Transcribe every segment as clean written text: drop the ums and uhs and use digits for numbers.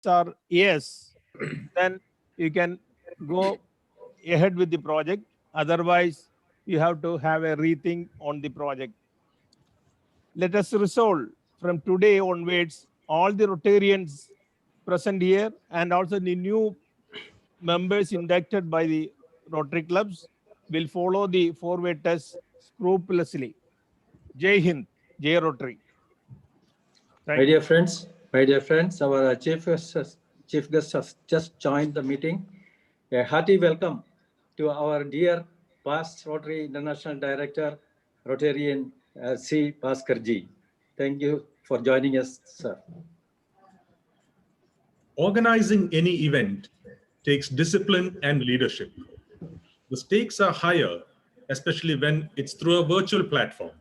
are yes, then you can go ahead with the project. Otherwise, you have to have a rethink on the project. Let us resolve from today onwards all the Rotarians present here and also the new members inducted by the Rotary clubs will follow the forward test scrupulously. Jai Hind, Jai Rotary. My Thank you. dear friends, our chief guest has just joined the meeting. A hearty welcome to our dear past Rotary International Director, Rotarian C. Bhaskarji. Thank you for joining us, sir. Organizing any event takes discipline and leadership. The stakes are higher, especially when it's through a virtual platform.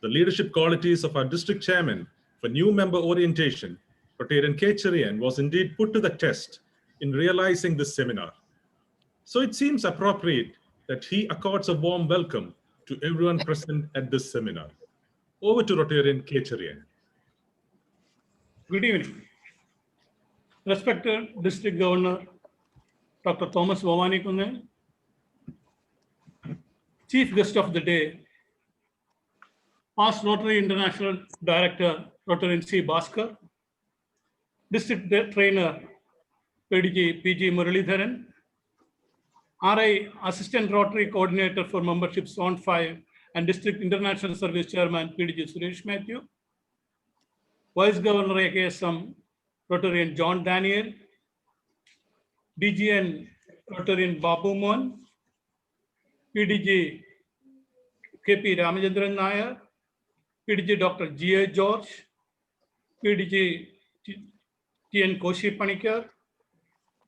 The leadership qualities of our district chairman for new member orientation, Rotarian K. Cherian, was indeed put to the test in realizing this seminar. So it seems appropriate that he accords a warm welcome to everyone present at this seminar. Over to Rotarian K. Cherian. Good evening. Respected District Governor Dr. Thomas Vavanikundan, Chief Guest of the Day, past Rotary International Director Rotarian C. Bhaskar, District Trainer PDG PG Muralidharan, RI Assistant Rotary Coordinator for Membership Zone 5 and District International Service Chairman PDG Suresh Matthew, Vice Governor AKSM Rotarian John Daniel, DGN Rotarian Babu Mon, PDG KP Ramachandran Nair, PDG Dr. G.A. George, PDG T.N. Koshi Panikar,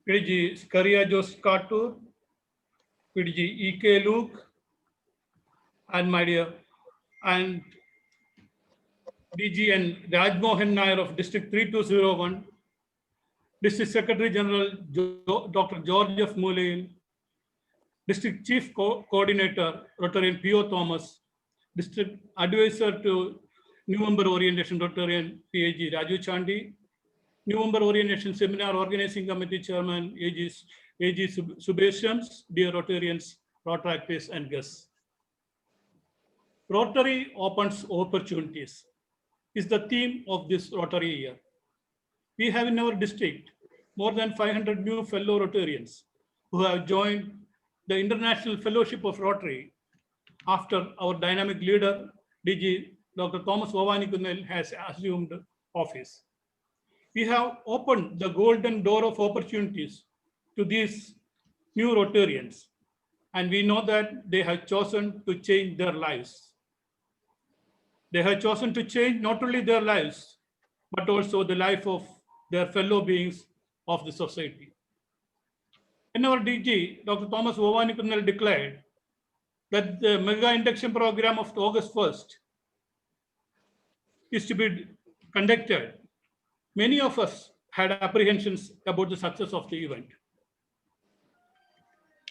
PDG Skaria Jos Katur, PDG E.K. Luke, and my dear, and DGN Rajmohan Nair of District 3201, District Secretary General Dr. George F. Moulain, District Chief Coordinator Rotarian P.O. Thomas, District Advisor to New Member Orientation Rotarian PAG Raju Chandi, New Member Orientation Seminar Organizing Committee Chairman AG Subheshams, dear Rotarians, Rotaractists and guests. Rotary opens opportunities is the theme of this Rotary year. We have in our district more than 500 new fellow Rotarians who have joined the International Fellowship of Rotary after our dynamic leader, DG Dr. Thomas Vavanikundan has assumed office. We have opened the golden door of opportunities to these new Rotarians, and we know that they have chosen to change their lives. They have chosen to change not only their lives, but also the life of their fellow beings of the society. In our DG, Dr. Thomas Vavanikundan declared that the mega induction program of August 1st is to be conducted. Many of us had apprehensions about the success of the event.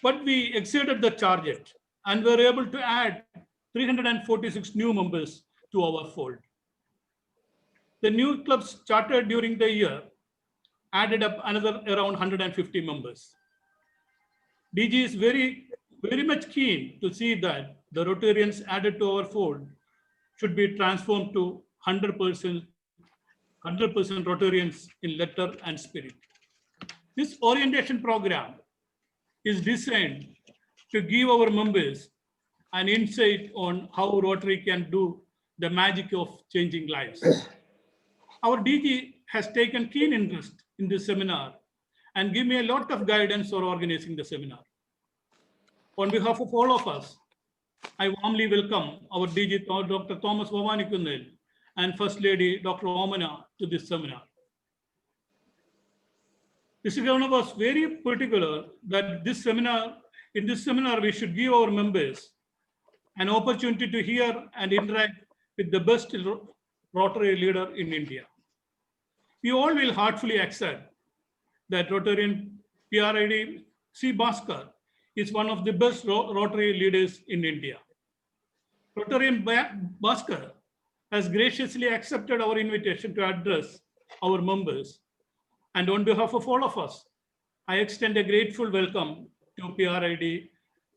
But we exceeded the target and were able to add 346 new members to our fold. The new clubs chartered during the year added up another around 150 members. DG is very much keen to see that the Rotarians added to our fold should be transformed to 100% Rotarians in letter and spirit. This orientation program is designed to give our members an insight on how Rotary can do the magic of changing lives. Our DG has taken keen interest in this seminar and give me a lot of guidance for organizing the seminar. On behalf of all of us, I warmly welcome our DG Dr. Thomas Vavanikundan and First Lady Dr. Omana to this seminar. Mr. Governor was very particular that in this seminar, we should give our members an opportunity to hear and interact with the best Rotary leader in India. We all will heartfully accept that Rotarian PRID C. Bhaskar is one of the best Rotary leaders in India. Rotarian Bhaskar has graciously accepted our invitation to address our members And on behalf of all of us, I extend a grateful welcome to PRID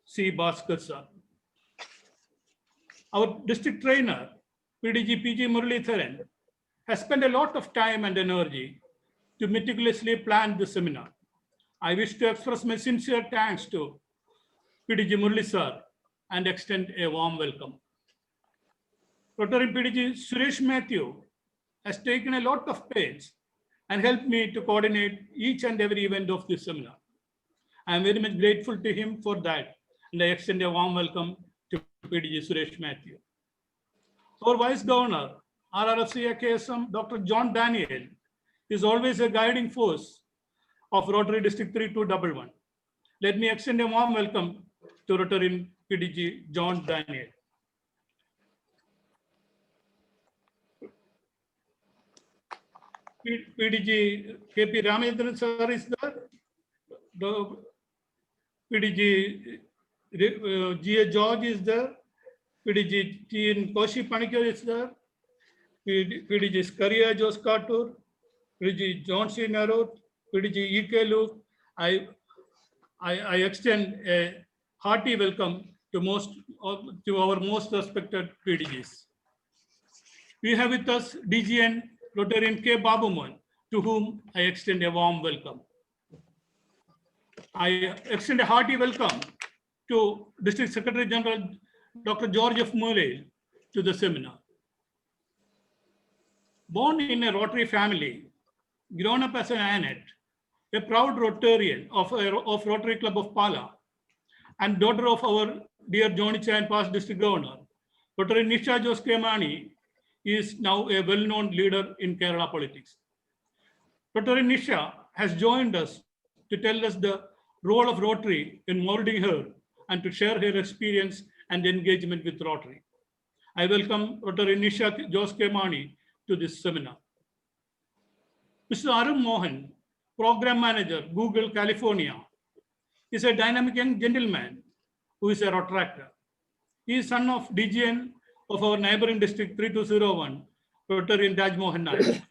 C. Bhaskar sir. Our district trainer, PDG PG Muralitharan, has spent a lot of time and energy to meticulously plan the seminar. I wish to express my sincere thanks to PDG Murli sir and extend a warm welcome. Rotary PDG Suresh Matthew has taken a lot of pains and helped me to coordinate each and every event of this seminar. I am very much grateful to him for that, and I extend a warm welcome to PDG Suresh Matthew. Our Vice Governor, RRFC AKSM, Dr. John Daniel, is always a guiding force of Rotary District 3211. Let me extend a warm welcome to Rotarian PDG John Daniel. PDG KP Ramachandran sir is there. The PDG GA George is there. PDG TN Koshi Panikar is there. PDG Skaria Jos Katur. PDG John C. Narot. PDG EK Luke. I extend a hearty welcome to our most respected PDGs. We have with us DGN Rotarian K. Babuman, to whom I extend a warm welcome. I extend a hearty welcome to District Secretary General Dr. George F. Muley to the seminar. Born in a Rotary family, grown up as an Annette, a proud Rotarian of Rotary Club of Pala, and daughter of our dear Johnny Chan, past district governor, Rotary Nisha Jos Kemani is now a well-known leader in Kerala politics. Rotary Nisha has joined us to tell us the role of Rotary in molding her and to share her experience and engagement with Rotary. I welcome Rotary Nisha Jos Kemani to this seminar. Mr. Arun Mohan, Program Manager, Google California, is a dynamic young gentleman who is a Rotaractor. He is son of DGN of our neighboring district 3201, Rotarian Raj Mohan Nair.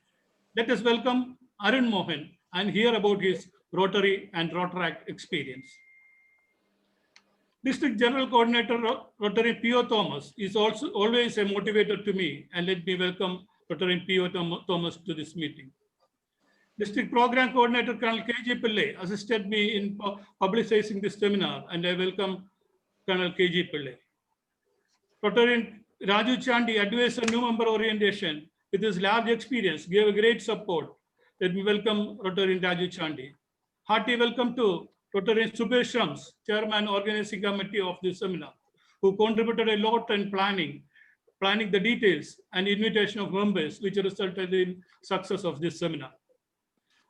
Let us welcome Arun Mohan and hear about his Rotary and Rotaract experience. District General Coordinator Rotary P.O. Thomas is also always a motivator to me, and let me welcome Rotary P.O. Thomas to this meeting. District Program Coordinator Colonel K.G. Pillai assisted me in publicizing this seminar, and I welcome Colonel K.G. Pillai. Rotarian Raju Chandi, advisor new member orientation, with his large experience, gave a great support. Let me welcome Rotarian Raju Chandi. Hearty welcome to Rotarian Subir Shams, Chairman Organizing Committee of this seminar, who contributed a lot in planning the details and invitation of members, which resulted in success of this seminar.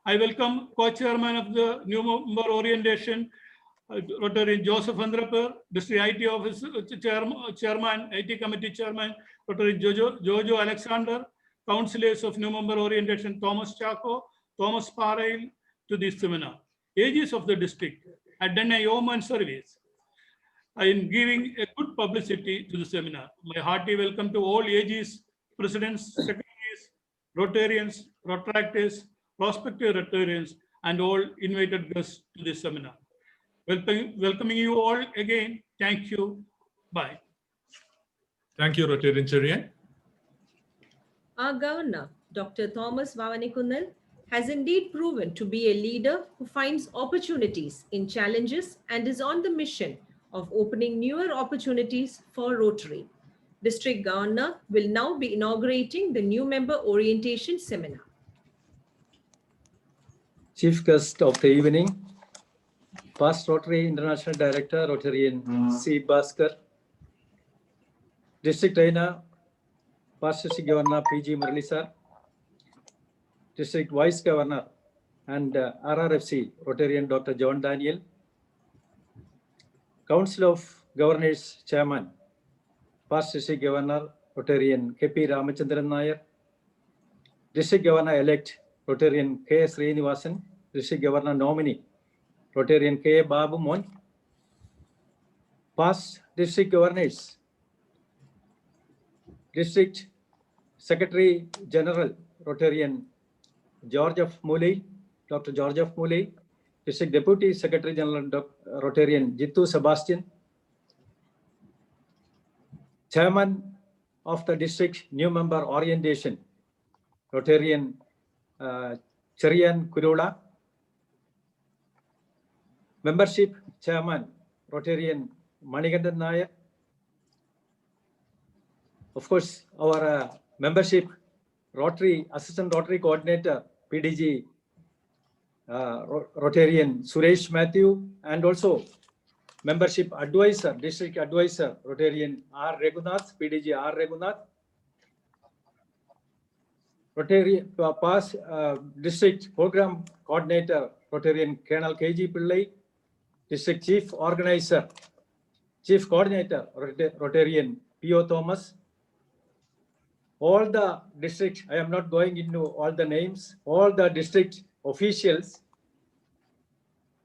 I welcome co-chairman of the new member orientation, Rotarian Joseph Andrapur, District IT Office Chairman, IT Committee Chairman, Rotary Jojo Alexander, Councillors of New Member Orientation, Thomas Chaco, Thomas Parail, to this seminar. AGs of the district had done a yeoman service in giving a good publicity to the seminar. My hearty welcome to all AGs, presidents, secretaries, Rotarians, Rotaractors, prospective Rotarians, and all invited guests to this seminar. Welcoming you all again. Thank you. Bye. Thank you, Rotarian Cherian. Our governor, Dr. Thomas Vavanikunnal, has indeed proven to be a leader who finds opportunities in challenges and is on the mission of opening newer opportunities for Rotary. District Governor will now be inaugurating the new member orientation seminar. Chief guest of the evening, past Rotary International Director, Rotarian C. Bhaskar, District Trainer, past District Governor PG Murli sir, District Vice Governor and RRFC Rotarian Dr. John Daniel, Council of Governors Chairman, past District Governor Rotarian KP Ramachandran Nair, District Governor-elect Rotarian K. Srinivasan, District Governor nominee Rotarian K. Babu Mon, past District Governors, District Secretary General Rotarian George F. Muley, Dr. George F. Mooley, District Deputy Secretary General Rotarian Jittu Sebastian, Chairman of the District New Member Orientation, Rotarian Cherian Kurula, Membership Chairman, Rotarian Manikandan Nair, of course, our membership Rotary Assistant Rotary Coordinator, PDG Rotarian Suresh Matthew, and also membership advisor, district advisor, Rotarian R. Raghunath, PDG R. Raghunath, Rotary past district program coordinator, Rotarian Colonel KG Pillai, district chief organizer, chief coordinator, Rotarian P.O. Thomas, all the district, I am not going into all the names, all the district officials,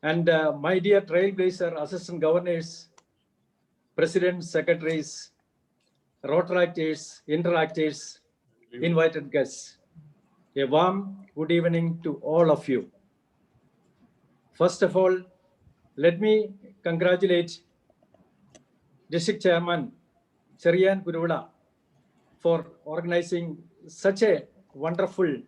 and my dear trailblazer assistant governors, presidents, secretaries, Rotaractors, interactors, invited guests. A warm good evening to all of you. First of all, let me congratulate District Chairman Cherian Kurula for organizing such a wonderful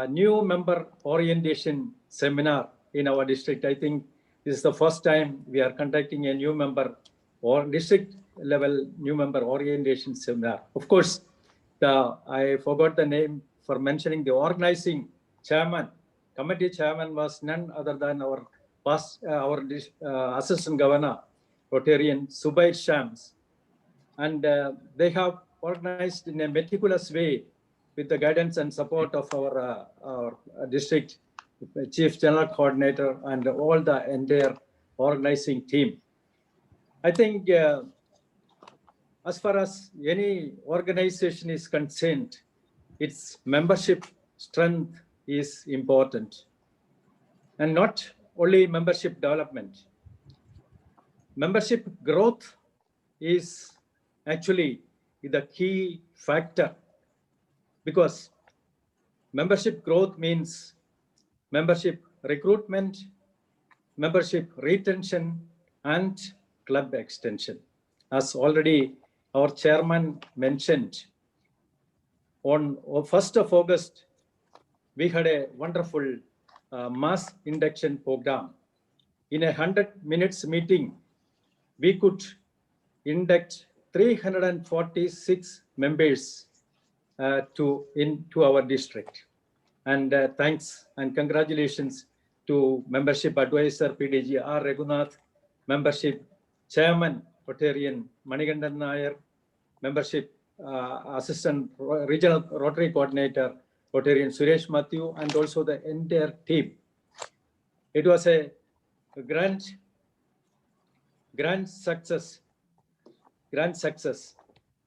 new member orientation seminar in our district. I think this is the first time we are conducting a new member or district level new member orientation seminar. Of course, I forgot the name for mentioning the organizing chairman, committee chairman was none other than our past, assistant governor, Rotarian Subair Shams. And they have organized in a meticulous way with the guidance and support of our district chief general coordinator and all the entire organizing team. I think as far as any organization is concerned, its membership strength is important. And not only membership development. Membership growth is actually the key factor, because membership growth means membership recruitment, membership retention, and club extension. As already our chairman mentioned, on 1st of August, we had a wonderful mass induction program. In a 100 minutes meeting, we could induct 346 members into our district. And thanks and congratulations to membership advisor PDG R. Raghunath, membership chairman Rotarian Manikandan Nair, membership assistant regional Rotary coordinator Rotarian Suresh Matthew, and also the entire team. It was a grand success.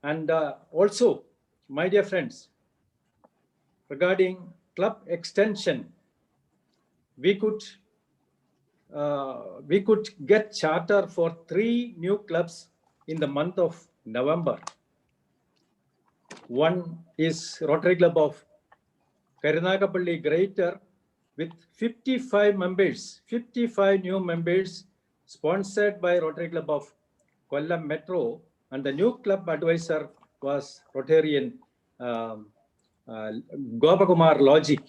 And also, my dear friends, regarding club extension, we could get charter for 3 new clubs in the month of November. One is Rotary Club of Karunagapalli Greater with 55 members, 55 new members, sponsored by Rotary Club of Kollam Metro, and the new club advisor was Rotarian Gopakumar Logic.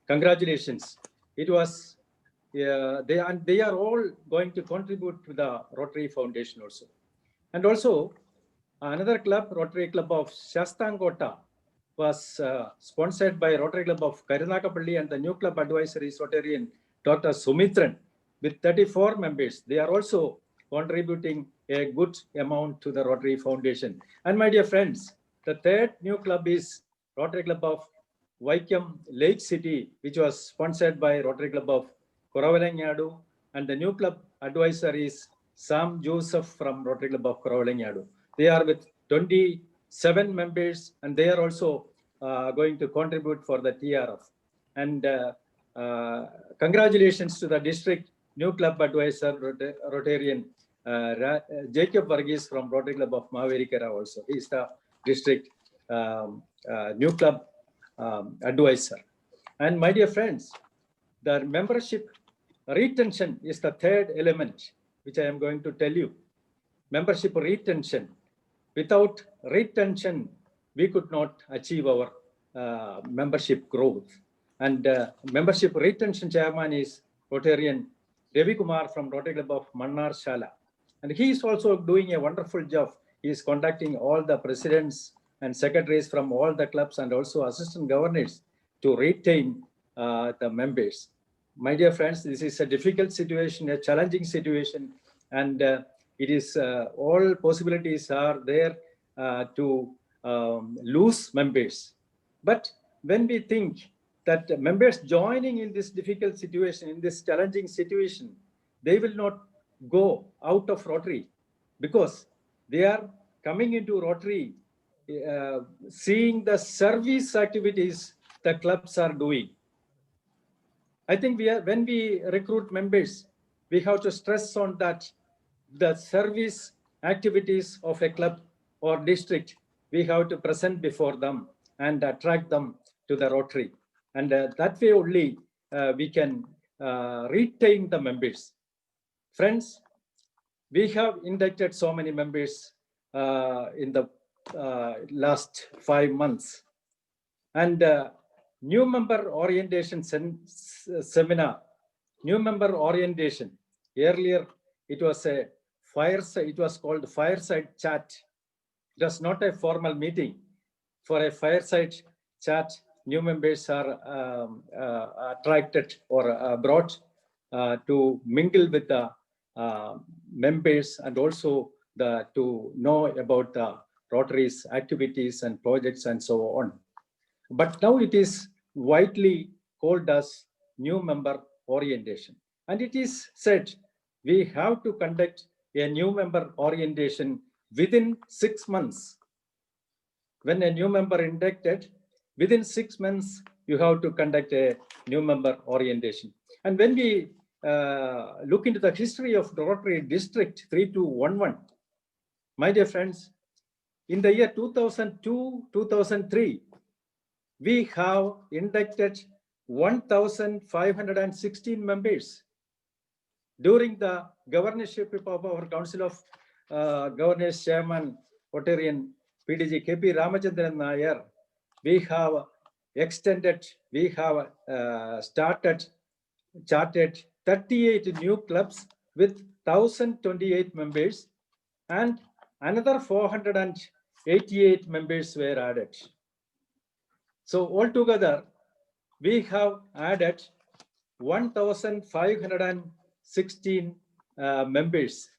Congratulations. It was, they are all going to contribute to the Rotary Foundation also. And also, another club, Rotary Club of Shastangota, was sponsored by Rotary Club of Karunagapalli, and the new club advisor is Rotarian Dr. Sumitran with 34 members. They are also contributing a good amount to the Rotary Foundation. And my dear friends, the third new club is Rotary Club of Vaikam Lake City, which was sponsored by Rotary Club of Koravalangadu, and the new club advisor is Sam Joseph from Rotary Club of Koravalangadu. They are with 27 members, and they are also going to contribute for the TRF. And congratulations to the district new club advisor, Rotarian Jacob Varghese from Rotary Club of Maverikara also. He is the district new club advisor. And my dear friends, the membership retention is the third element, which I am going to tell you. Membership retention. Without retention, we could not achieve our membership growth. And membership retention chairman is Rotarian Ravi Kumar from Rotary Club of Mannar Shala. And he is also doing a wonderful job. He is contacting all the presidents and secretaries from all the clubs and also assistant governors to retain the members. My dear friends, this is a difficult situation, a challenging situation, and it is all possibilities are there to lose members. But when we think that members joining in this difficult situation, in this challenging situation, they will not go out of Rotary because they are coming into Rotary, seeing the service activities the clubs are doing. I think when we recruit members, we have to stress on that the service activities of a club or district, we have to present before them and attract them to the Rotary. And that way only we can retain the members. Friends, we have inducted so many members in the last 5 months. And new member orientation seminar, new member orientation. Earlier, it was a fireside, it was called fireside chat. It was not a formal meeting. For a fireside chat, new members are attracted or brought to mingle with the members and also to know about the Rotary's activities and projects and so on. But now it is widely called as new member orientation. And it is said we have to conduct a new member orientation within 6 months. When a new member inducted, within 6 months, you have to conduct a new member orientation. And when we look into the history of the Rotary District 3211, my dear friends, in the year 2002-2003, we have inducted 1,516 members. During the governorship of our Council of Governors Chairman, Rotarian PDG KP Ramachandran Nair, we have extended, we have charted 38 new clubs with 1,028 members, and another 488 members were added. So altogether, we have added 1,516 members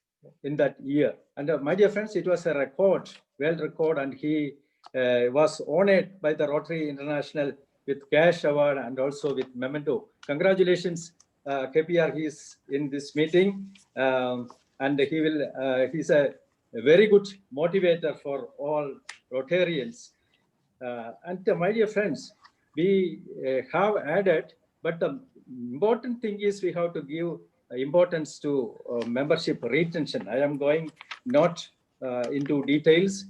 in that year. And my dear friends, it was a record, world record, and he was honored by the Rotary International with cash award and also with memento. Congratulations, KPR, he is in this meeting, and he's a very good motivator for all Rotarians. And my dear friends, we have added, but the important thing is we have to give importance to membership retention. I am going not into details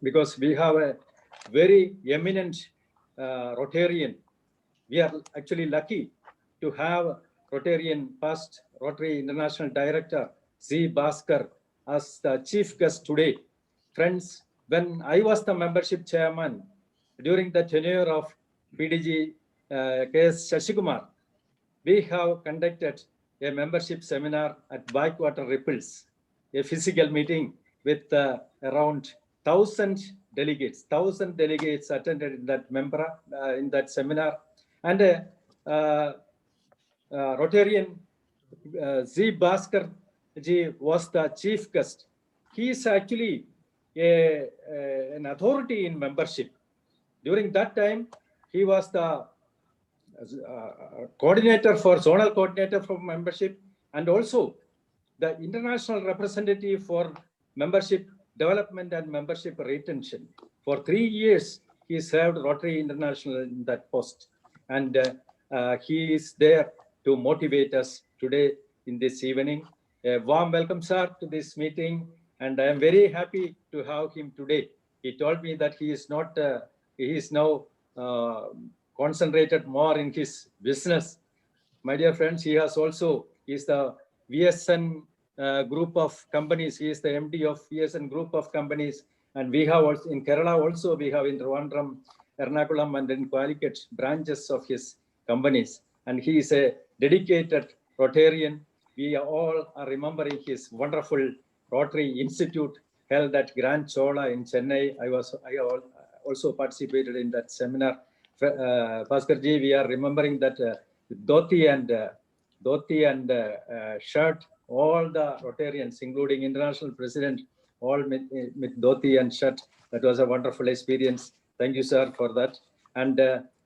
because we have a very eminent Rotarian. We are actually lucky to have Rotarian past Rotary International Director Z. Bhaskar as the chief guest today. Friends, when I was the membership chairman during the tenure of PDG KS Shashikumar, we have conducted a membership seminar at Backwater Ripples, a physical meeting with around 1,000 delegates. 1,000 delegates attended in that seminar, and Rotarian Z. Bhaskar ji was the chief guest. He is actually an authority in membership. During that time, he was the coordinator for zonal coordinator for membership, and also the international representative for membership development and membership retention. For 3 years, he served Rotary International in that post, and he is there to motivate us today in this evening. A warm welcome, sir, to this meeting, and I am very happy to have him today. He told me that he is not, he is now concentrated more in his business, my dear friends, he has also, is the VSN group of companies. He is the MD of VSN group of companies. And we have also in Kerala also, we have in Trivandrum, Ernakulam, and in Calicut branches of his companies. And he is a dedicated Rotarian. We all are remembering his wonderful Rotary Institute held at Grand Chola in Chennai. I also participated in that seminar. Bhaskarji, we are remembering that dhoti and shirt, all the Rotarians, including International President, all with dhoti and shirt. That was a wonderful experience. Thank you, sir, for that. And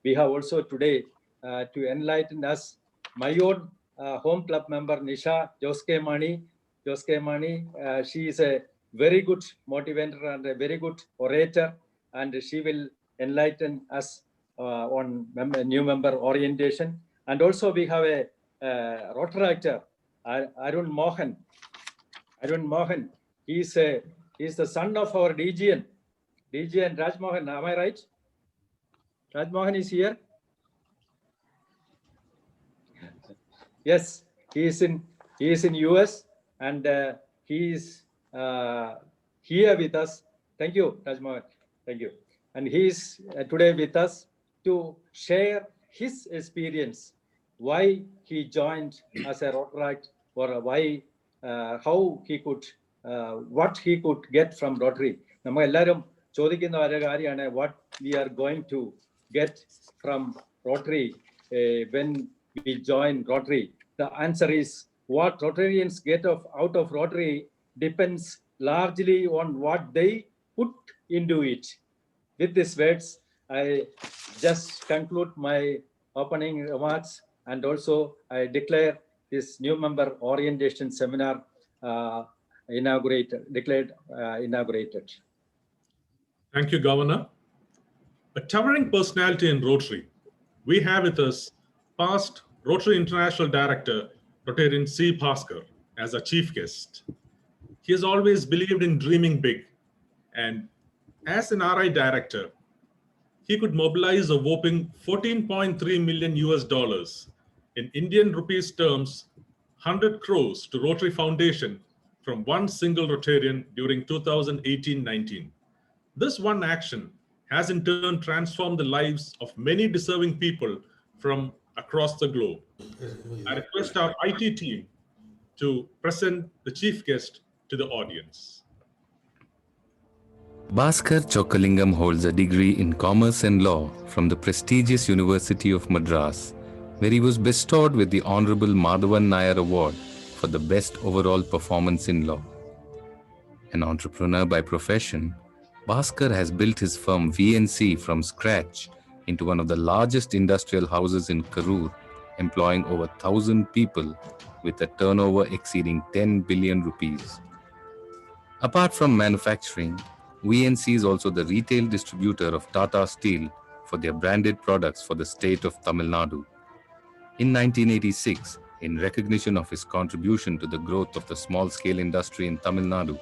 we have also today to enlighten us, my own home club member, Nisha Joske Mani. She is a very good motivator and a very good orator, and she will enlighten us on new member orientation. And also we have a Rotary Arun Mohan. He's the son of our DGN Raj Mohan. Am I right? Raj Mohan is here. Yes, he is in US, and he is here with us. Thank you, Raj Mohan. Thank you. And he is today with us to share his experience, why he joined as a Rotarite, or why, how he could, what he could get from Rotary. What we are going to get from Rotary when we join Rotary. The answer is, what Rotarians get out of Rotary depends largely on what they put into it. With these words, I just conclude my opening remarks, and also I declare this new member orientation seminar inaugurated. Thank you, Governor. A towering personality in Rotary. We have with us past Rotary International Director, Rotarian C. Bhaskar, as our chief guest. He has always believed in dreaming big, and as an RI director, he could mobilize a whopping 14.3 million US dollars, in Indian rupees terms, 100 crores to Rotary Foundation from one single Rotarian during 2018-19. This one action has in turn transformed the lives of many deserving people from across the globe. I request our IT team to present the chief guest to the audience. Bhaskar Chokkalingam holds a degree in Commerce and Law from the prestigious University of Madras, where he was bestowed with the Honorable Madhavan Nair Award for the best overall performance in law. An entrepreneur by profession, Bhaskar has built his firm VNC from scratch into one of the largest industrial houses in Karur, employing over 1,000 people with a turnover exceeding 10 billion rupees. Apart from manufacturing, VNC is also the retail distributor of Tata Steel for their branded products for the state of Tamil Nadu. In 1986, in recognition of his contribution to the growth of the small-scale industry in Tamil Nadu,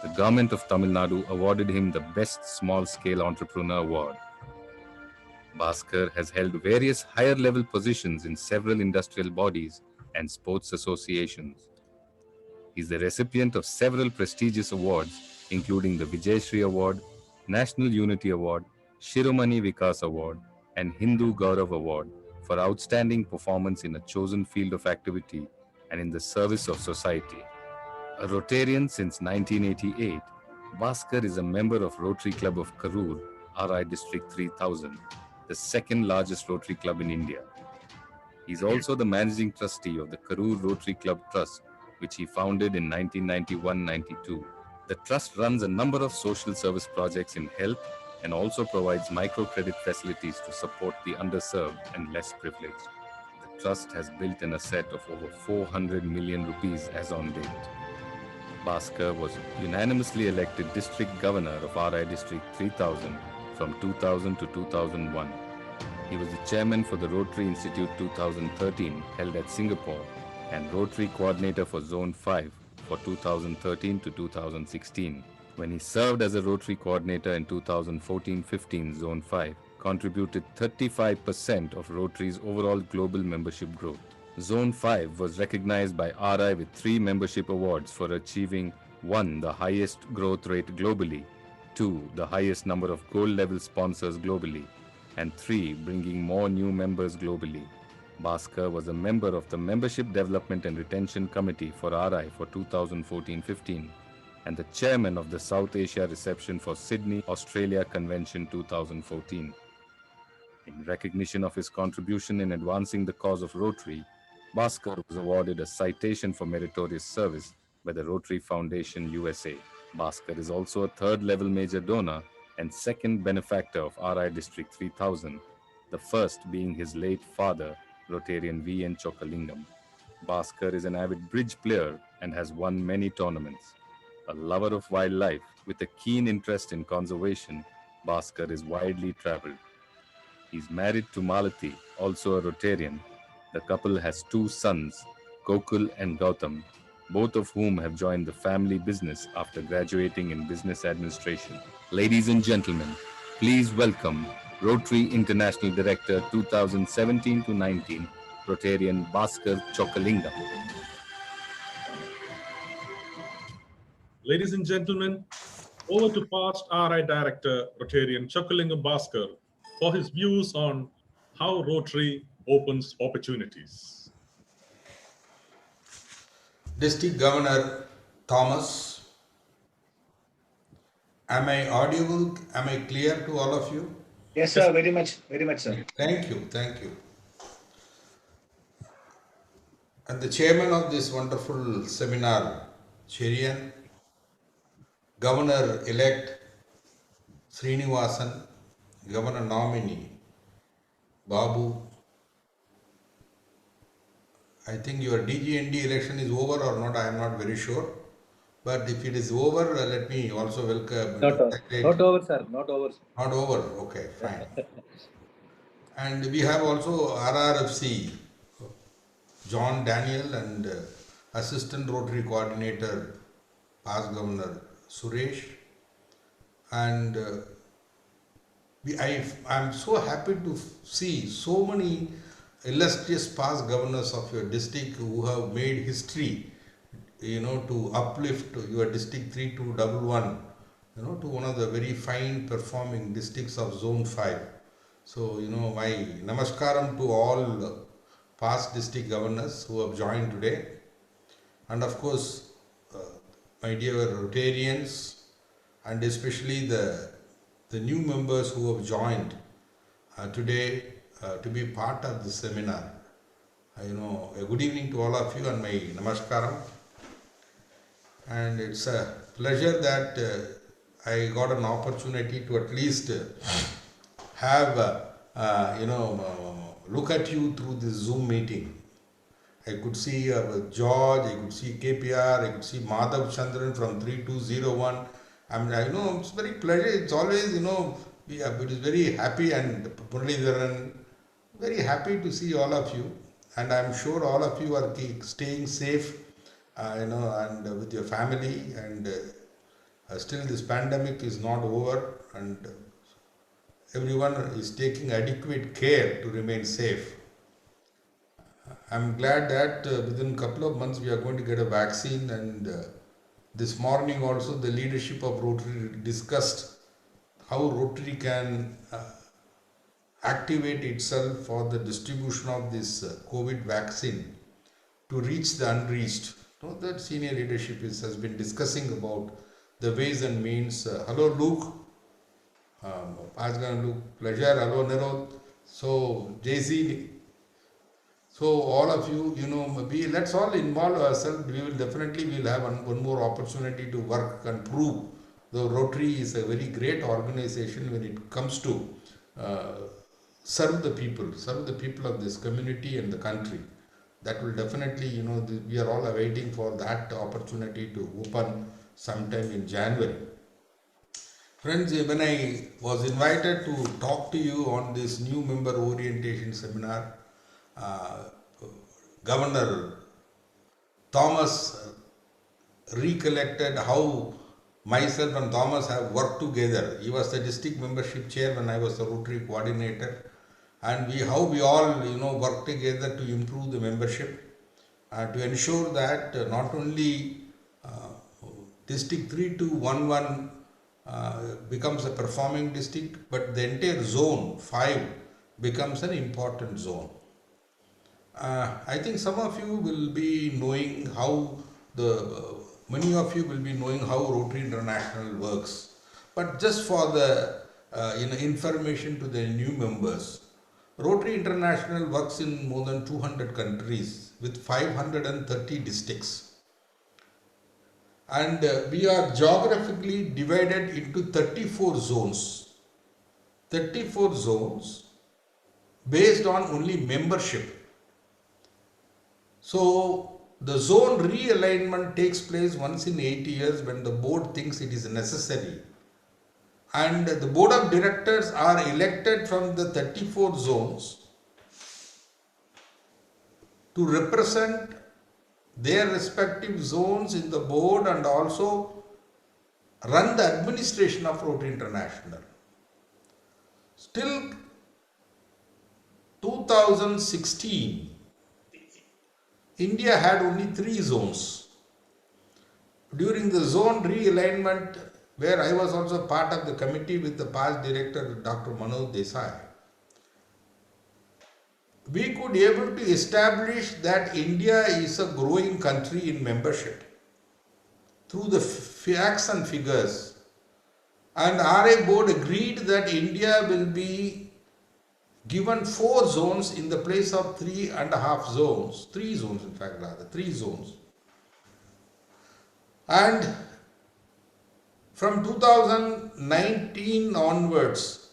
the government of Tamil Nadu awarded him the Best Small-Scale Entrepreneur Award. Bhaskar has held various higher-level positions in several industrial bodies and sports associations. He is the recipient of several prestigious awards, including the Vijayashree Award, National Unity Award, Shiromani Vikas Award, and Hindu Gaurav Award for outstanding performance in a chosen field of activity and in the service of society. A Rotarian since 1988, Bhaskar is a member of Rotary Club of Karur, RI District 3000, the second largest Rotary Club in India. He is also the managing trustee of the Karur Rotary Club Trust, which he founded in 1991-92. The trust runs a number of social service projects in health and also provides microcredit facilities to support the underserved and less privileged. The trust has built an asset of over 400 million rupees as on date. Bhaskar was unanimously elected District Governor of RI District 3000 from 2000 to 2001. He was the chairman for the Rotary Institute 2013 held at Singapore and Rotary Coordinator for Zone 5 for 2013 to 2016. When he served as a Rotary Coordinator in 2014-15 Zone 5, contributed 35% of Rotary's overall global membership growth. Zone 5 was recognized by RI with 3 membership awards for achieving 1. The highest growth rate globally, 2. The highest number of gold level sponsors globally, and 3. Bringing more new members globally. Bhaskar was a member of the Membership Development and Retention Committee for RI for 2014-15 and the chairman of the South Asia Reception for Sydney, Australia Convention 2014. In recognition of his contribution in advancing the cause of Rotary, Bhaskar was awarded a citation for meritorious service by the Rotary Foundation USA. Bhaskar is also a third-level major donor and second benefactor of RI District 3000, the first being his late father, Rotarian V.N. Chokalingam. Bhaskar is an avid bridge player and has won many tournaments. A lover of wildlife with a keen interest in conservation, Bhaskar is widely traveled. He's married to Malati, also a Rotarian. The couple has 2 sons, Gokul and Gautam, both of whom have joined the family business after graduating in business administration. Ladies and gentlemen, please welcome Rotary International Director 2017-19, Rotarian Bhaskar Chokalingam. Ladies and gentlemen, over to past RI Director, Rotarian Chokalingam Bhaskar, for his views on how Rotary opens opportunities. District Governor Thomas, am I audible? Am I clear to all of you? Yes, sir. Very much, sir. Thank you, thank you. And the chairman of this wonderful seminar, Cherian, Governor-elect Srinivasan, Governor nominee Babu. I think your DGND election is over or not, I am not very sure. But if it is over, let me also welcome. Not over, sir. Not over. Not over, okay, fine. And we have also RRFC, John Daniel and Assistant Rotary Coordinator, past Governor Suresh. And I'm so happy to see so many illustrious past governors of your district who have made history, to uplift your district 3211, to one of the very fine performing districts of Zone 5. So, my namaskaram to all past district governors who have joined today. And of course, my dear Rotarians, and especially the new members who have joined today to be part of this seminar. A good evening to all of you and my namaskaram. And it's a pleasure that I got an opportunity to at least have, look at you through this Zoom meeting. I could see George, I could see KPR, I could see Madhav Chandran from 3201. I know it's very pleasure. It's always, it is very happy, and Muralidharan, very happy to see all of you. And I'm sure all of you are staying safe, and with your family. And still this pandemic is not over, and everyone is taking adequate care to remain safe. I'm glad that within a couple of months we are going to get a vaccine, and this morning also the leadership of Rotary discussed how Rotary can activate itself for the distribution of this COVID vaccine to reach the unreached. That senior leadership has been discussing about the ways and means. Hello Luke, Luke, pleasure. Hello Nirod. So JC. So all of you, let's all involve ourselves. We will definitely have one more opportunity to work and prove the Rotary is a very great organization when it comes to serve the people of this community and the country. That will definitely, we are all awaiting for that opportunity to open sometime in January. Friends, when I was invited to talk to you on this new member orientation seminar, Governor Thomas recollected how myself and Thomas have worked together. He was the district membership chair when I was the Rotary coordinator, and how we all work together to improve the membership, to ensure that not only district 3211 becomes a performing district, but the entire zone 5 becomes an important zone. I think some of you will be knowing how many of you will be knowing how Rotary International works. But just for the information to the new members, Rotary International works in more than 200 countries with 530 districts. And we are geographically divided into 34 zones. 34 zones based on only membership. So the zone realignment takes place once in 8 years when the board thinks it is necessary. And the board of directors are elected from the 34 zones to represent their respective zones in the board and also run the administration of Rotary International. Till 2016, India had only 3 zones. During the zone realignment, where I was also part of the committee with the past director Dr. Manoj Desai, we could be able to establish that India is a growing country in membership through the facts and figures. And RA board agreed that India will be given 4 zones in the place of 3.5 zones, 3 zones in fact rather, 3 zones. And from 2019 onwards,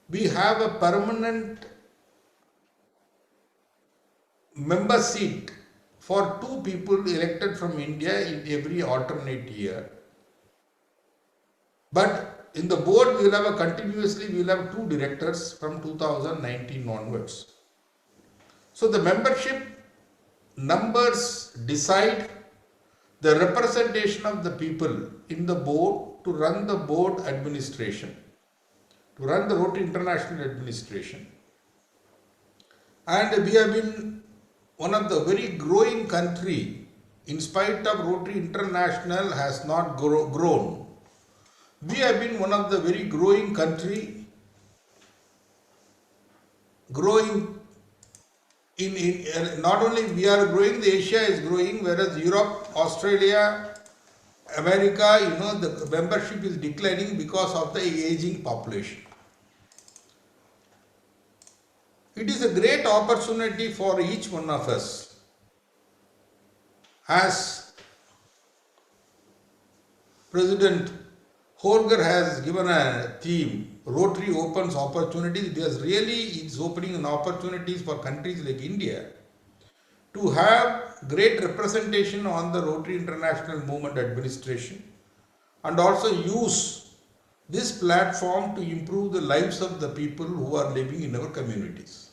we have a permanent member seat for 2 people elected from India in every alternate year. But in the board, we will have we will have 2 directors from 2019 onwards. So the membership numbers decide the representation of the people in the board to run the board administration, to run the Rotary International administration. And we have been one of the very growing country, in spite of Rotary International has not grown. We have been one of the very growing country, growing in not only we are growing, the Asia is growing, whereas Europe, Australia, America, the membership is declining because of the aging population. It is a great opportunity for each one of us. As President Holger has given a theme, Rotary opens opportunities. It's opening an opportunities for countries like India to have great representation on the Rotary International Movement administration and also use this platform to improve the lives of the people who are living in our communities.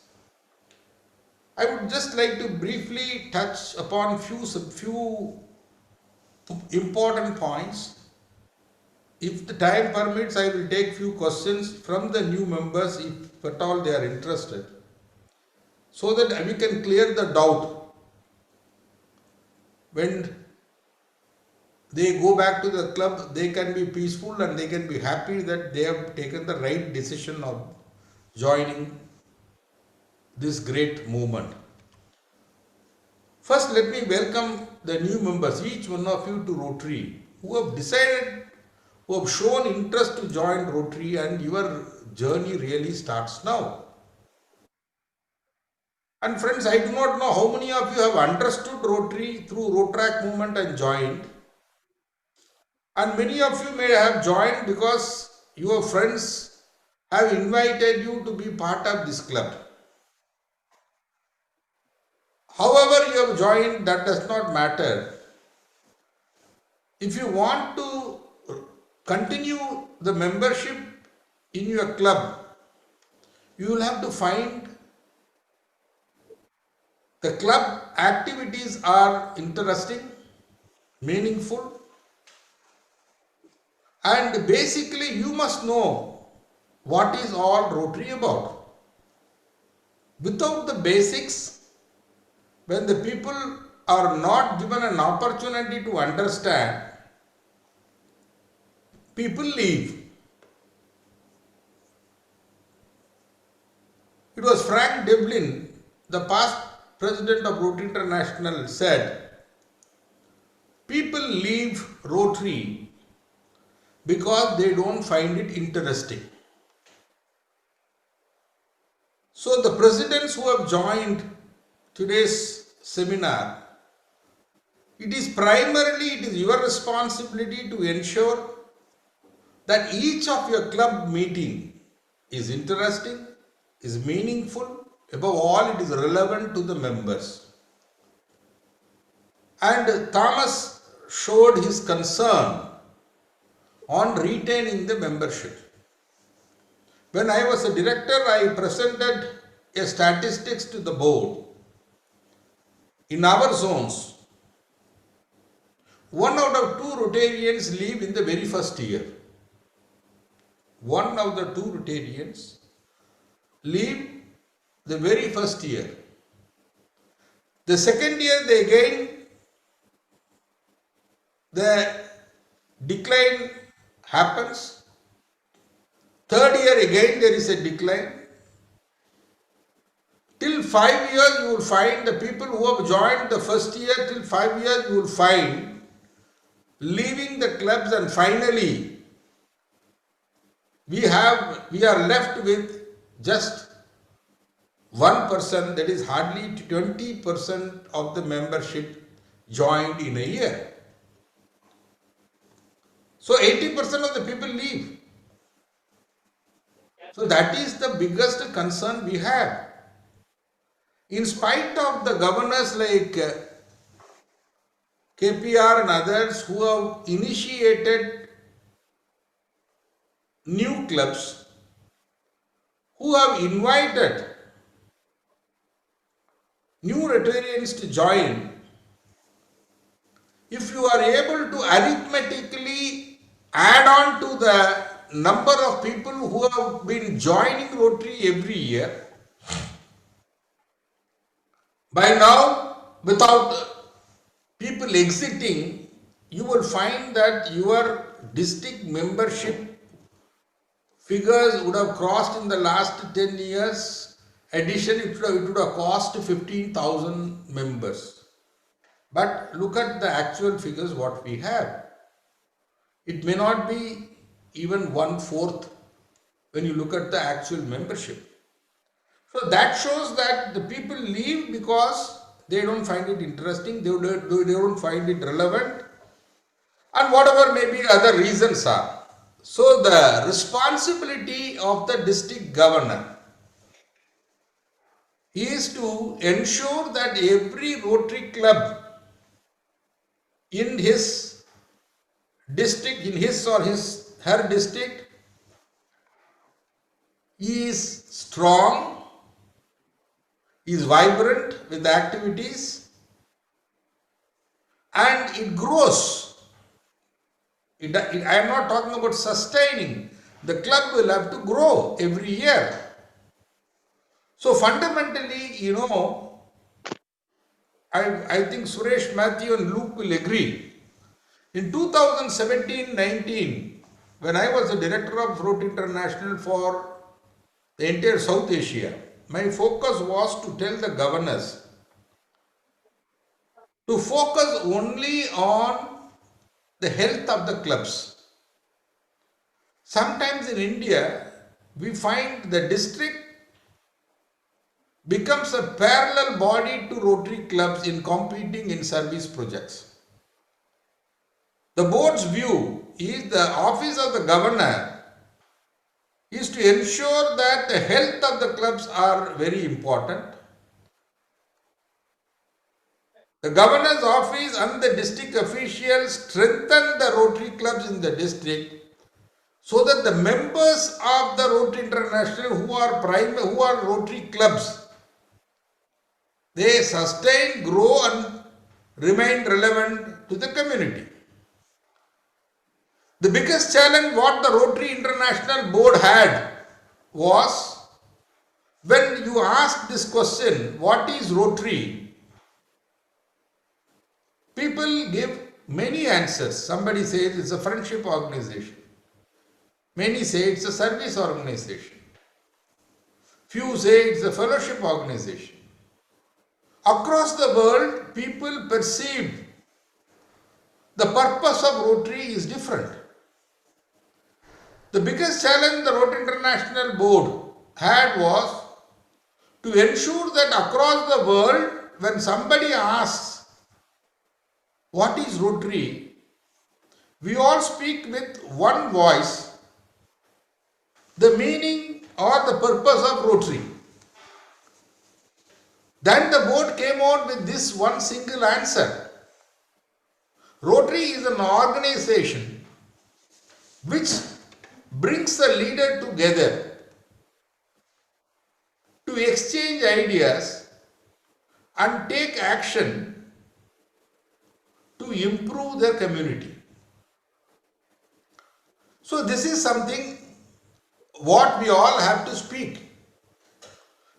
I would just like to briefly touch upon few important points. If the time permits, I will take few questions from the new members if at all they are interested, so that we can clear the doubt when they go back to the club. They can be peaceful and they can be happy that they have taken the right decision of joining this great movement. First, let me welcome the new members, each one of you, to Rotary, who have decided, who have shown interest to join Rotary, and your journey really starts now. And friends, I do not know how many of you have understood Rotary through Rotaract movement and joined. And many of you may have joined because your friends have invited you to be part of this club. However you have joined, that does not matter. If you want to continue the membership in your club, you will have to find the club activities are interesting, meaningful, and basically you must know what is all Rotary about. Without the basics, when the people are not given an opportunity to understand, people leave. It was Frank Devlin, the past president of Rotary International, said, people leave Rotary because they don't find it interesting. So the presidents who have joined today's seminar, it is your responsibility to ensure that each of your club meeting is interesting, is meaningful, above all it is relevant to the members. And Thomas showed his concern on retaining the membership. When I was a director, I presented a statistics to the board. In our zones, 1 out of 2 Rotarians leave in the very first year. 1 out of 2 Rotarians leave the very first year. The second year they again, the decline happens. Third year again there is a decline. Till 5 years you will find the people who have joined the first year, till 5 years you will find leaving the clubs, and finally we are left with just 1%, that is hardly 20% of the membership joined in a year. So 80% of the people leave. So that is the biggest concern we have. In spite of the governors like KPR and others who have initiated new clubs, who have invited new Rotarians to join, if you are able to arithmetically add on to the number of people who have been joining Rotary every year, by now, without people exiting, you will find that your district membership figures would have crossed in the last 10 years. Addition, it would have cost 15,000 members. But look at the actual figures what we have. It may not be even 1/4 when you look at the actual membership. So that shows that the people leave because they don't find it interesting, they don't find it relevant, and whatever maybe other reasons are. So the responsibility of the district governor is to ensure that every Rotary club in his district, in his or her district, is strong, is vibrant with activities, and it grows. I am not talking about sustaining. The club will have to grow every year. So fundamentally, I think Suresh, Matthew and Luke will agree. In 2017-19, when I was the director of Rotary International for the entire South Asia, my focus was to tell the governors to focus only on the health of the clubs. Sometimes in India, we find the district becomes a parallel body to Rotary clubs in competing in service projects. The board's view is the office of the governor is to ensure that the health of the clubs are very important. The governor's office and the district officials strengthen the Rotary clubs in the district so that the members of the Rotary International who are Rotary clubs, they sustain, grow and remain relevant to the community. The biggest challenge what the Rotary International board had was when you ask this question, what is Rotary? People give many answers. Somebody says it's a friendship organization. Many say it's a service organization. Few say it's a fellowship organization. Across the world, people perceive the purpose of Rotary is different. The biggest challenge the Rotary International Board had was to ensure that across the world, when somebody asks, what is Rotary? We all speak with one voice the meaning or the purpose of Rotary. Then the board came out with this one single answer. Rotary is an organization which brings the leader together to exchange ideas and take action to improve their community. So this is something what we all have to speak.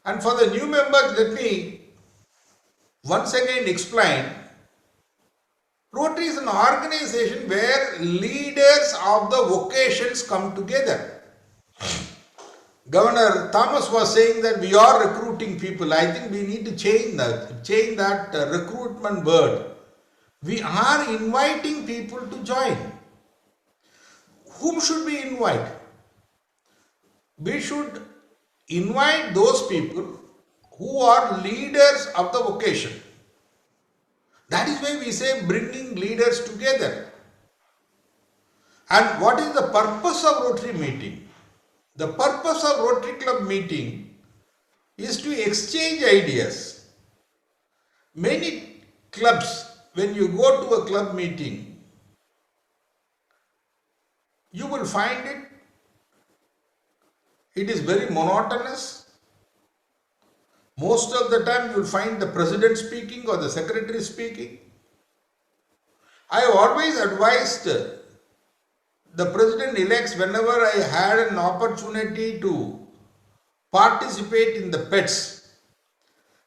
And for the new members, let me once again explain. Rotary is an organization where leaders of the vocations come together. Governor Thomas was saying that we are recruiting people. I think we need to change that recruitment word. We are inviting people to join. Whom should we invite? We should invite those people who are leaders of the vocation. That is why we say bringing leaders together. And what is the purpose of Rotary meeting? The purpose of Rotary Club meeting is to exchange ideas. Many clubs, when you go to a club meeting, you will find it is very monotonous. Most of the time you will find the president speaking or the secretary speaking. I have always advised the president-elects whenever I had an opportunity to participate in the pets.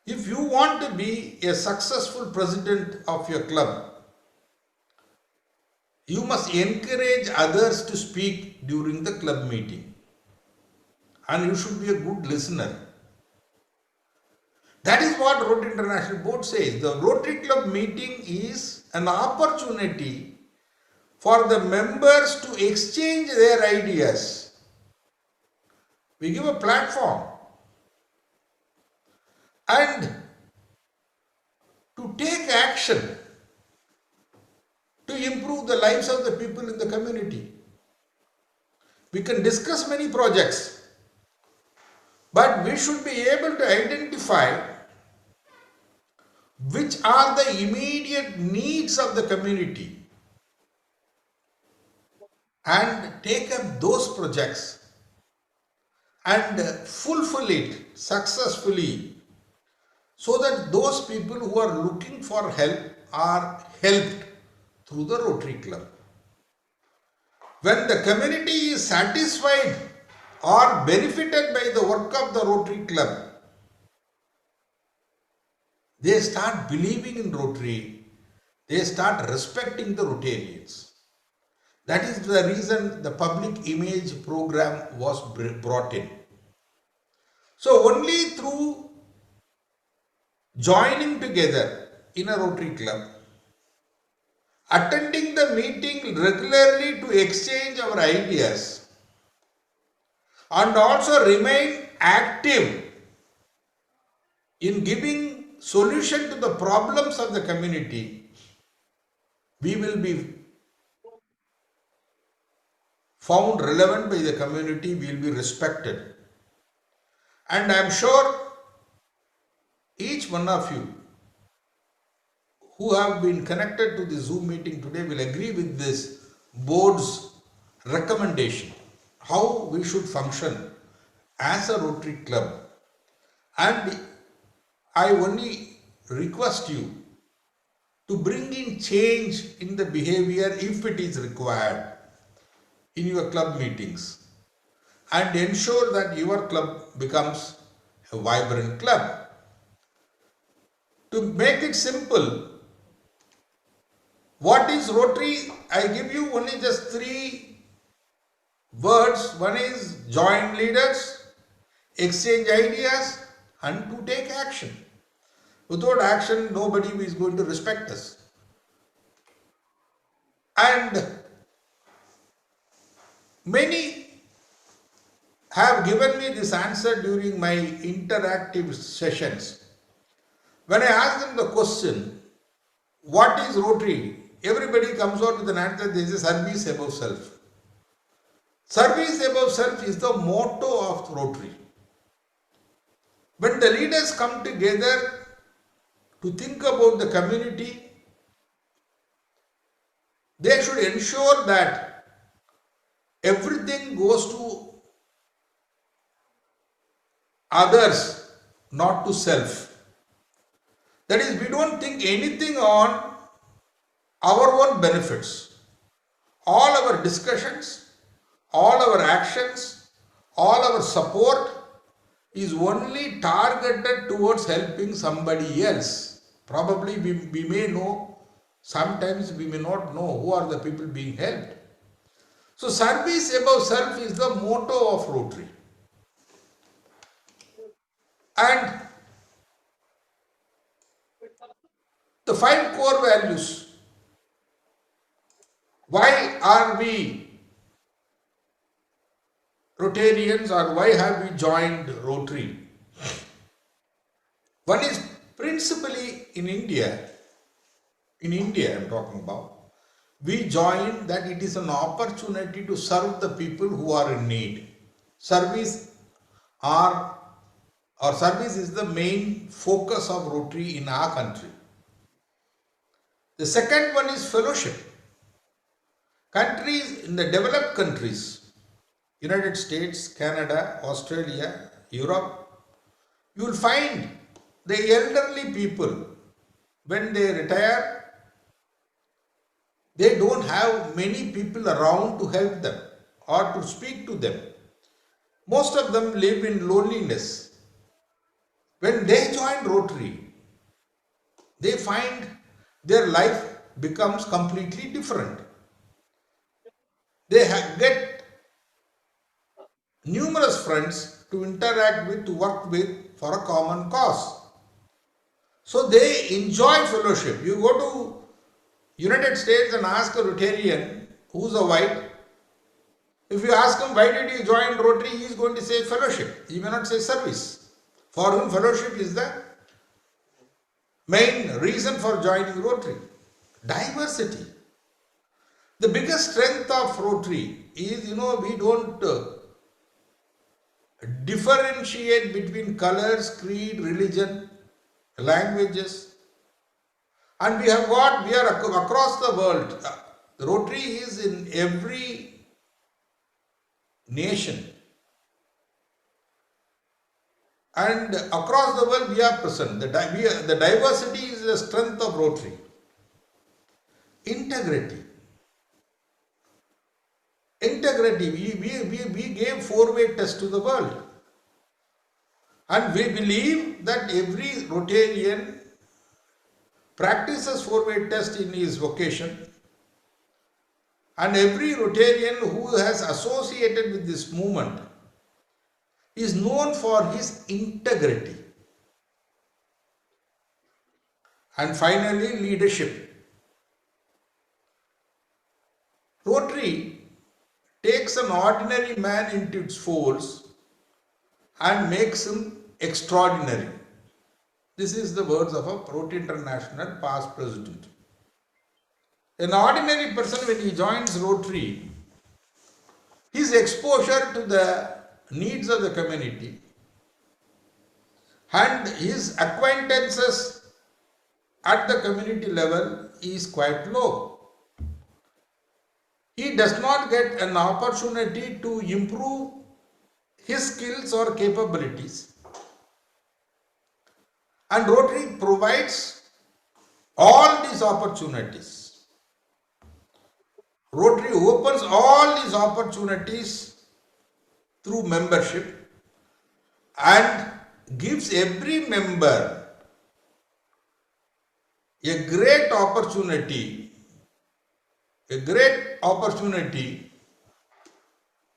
If you want to be a successful president of your club, you must encourage others to speak during the club meeting. And you should be a good listener. That is what Rotary International Board says. The Rotary Club meeting is an opportunity for the members to exchange their ideas. We give a platform and to take action to improve the lives of the people in the community. We can discuss many projects, but we should be able to identify which are the immediate needs of the community and take up those projects and fulfill it successfully so that those people who are looking for help are helped through the Rotary Club. When the community is satisfied or benefited by the work of the Rotary Club, they start believing in Rotary, they start respecting the Rotarians. That is the reason the public image program was brought in. So only through joining together in a Rotary Club, attending the meeting regularly to exchange our ideas, and also remain active in giving solution to the problems of the community, we will be found relevant by the community, we will be respected. And I am sure each one of you who have been connected to the Zoom meeting today will agree with this board's recommendation, how we should function as a Rotary Club. And I only request you to bring in change in the behavior if it is required in your club meetings. and ensure that your club becomes a vibrant club. To make it simple, what is Rotary? I give you only just 3 words. One is join leaders, exchange ideas, and to take action. Without action, nobody is going to respect us. And many have given me this answer during my interactive sessions. When I ask them the question, what is Rotary? Everybody comes out with an answer, there is a service above self. Service above self is the motto of Rotary. When the leaders come together to think about the community, they should ensure that everything goes to others, not to self. That is, we don't think anything on our own benefits. All our discussions, all our actions, all our support is only targeted towards helping somebody else. Probably we may know, sometimes we may not know who are the people being helped. So service above self is the motto of Rotary. And the 5 core values. Why are we Rotarians, or why have we joined Rotary? One is principally in India I'm talking about, we join that it is an opportunity to serve the people who are in need. Service is the main focus of Rotary in our country. The second one is fellowship. Countries, in the developed countries, United States, Canada, Australia, Europe, you will find the elderly people, when they retire, they don't have many people around to help them or to speak to them. Most of them live in loneliness. When they join Rotary, they find their life becomes completely different. They get numerous friends to interact with, to work with for a common cause. So they enjoy fellowship. You go to United States and ask a Rotarian who's a white, if you ask him why did you join Rotary, he is going to say fellowship. He may not say service. For him, fellowship is the main reason for joining Rotary. Diversity. The biggest strength of Rotary is, we don't differentiate between colors, creed, religion, languages. And we are across the world. Rotary is in every nation. And across the world we are present. The diversity is the strength of Rotary. Integrity. We gave 4-way test to the world. And we believe that every Rotarian practices 4-way test in his vocation, and every Rotarian who has associated with this movement is known for his integrity. And finally, leadership. Rotary takes an ordinary man into its folds and makes him extraordinary. This is the words of a Rotary International past president. An ordinary person, when he joins Rotary, his exposure to the needs of the community and his acquaintances at the community level is quite low. He does not get an opportunity to improve his skills or capabilities. And Rotary provides all these opportunities. Rotary opens all these opportunities through membership and gives every member a great opportunity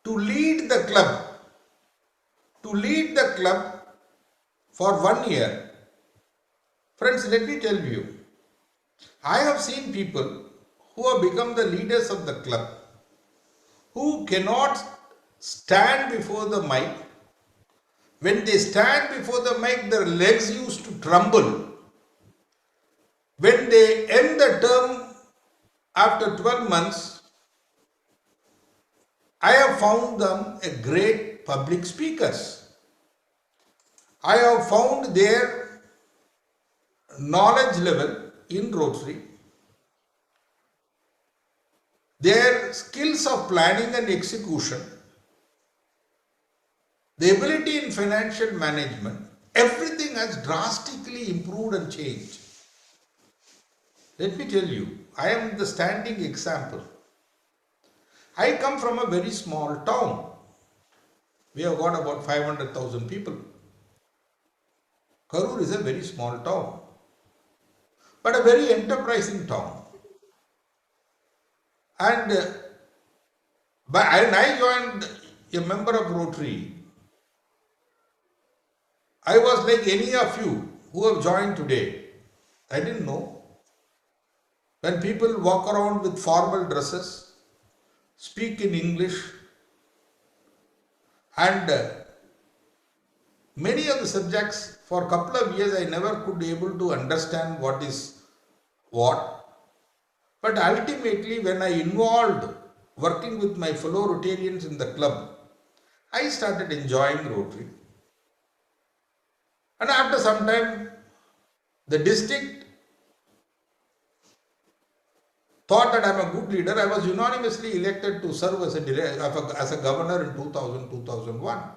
to lead the club for 1 year. Friends, let me tell you, I have seen people who have become the leaders of the club who cannot stand before the mic. When they stand before the mic, their legs used to tremble. When they end the term after 12 months, I have found them a great public speakers. I have found their knowledge level in Rotary, their skills of planning and execution, the ability in financial management, everything has drastically improved and changed. Let me tell you, I am the standing example. I come from a very small town. We have got about 500,000 people. Karur is a very small town, but a very enterprising town. And when I joined a member of Rotary, I was like any of you who have joined today. I didn't know. When people walk around with formal dresses, speak in English, and many of the subjects, for a couple of years I never could be able to understand what is what. But ultimately, when I involved working with my fellow Rotarians in the club, I started enjoying Rotary. And after some time, the district thought that I am a good leader. I was unanimously elected to serve as a governor in 2000-2001.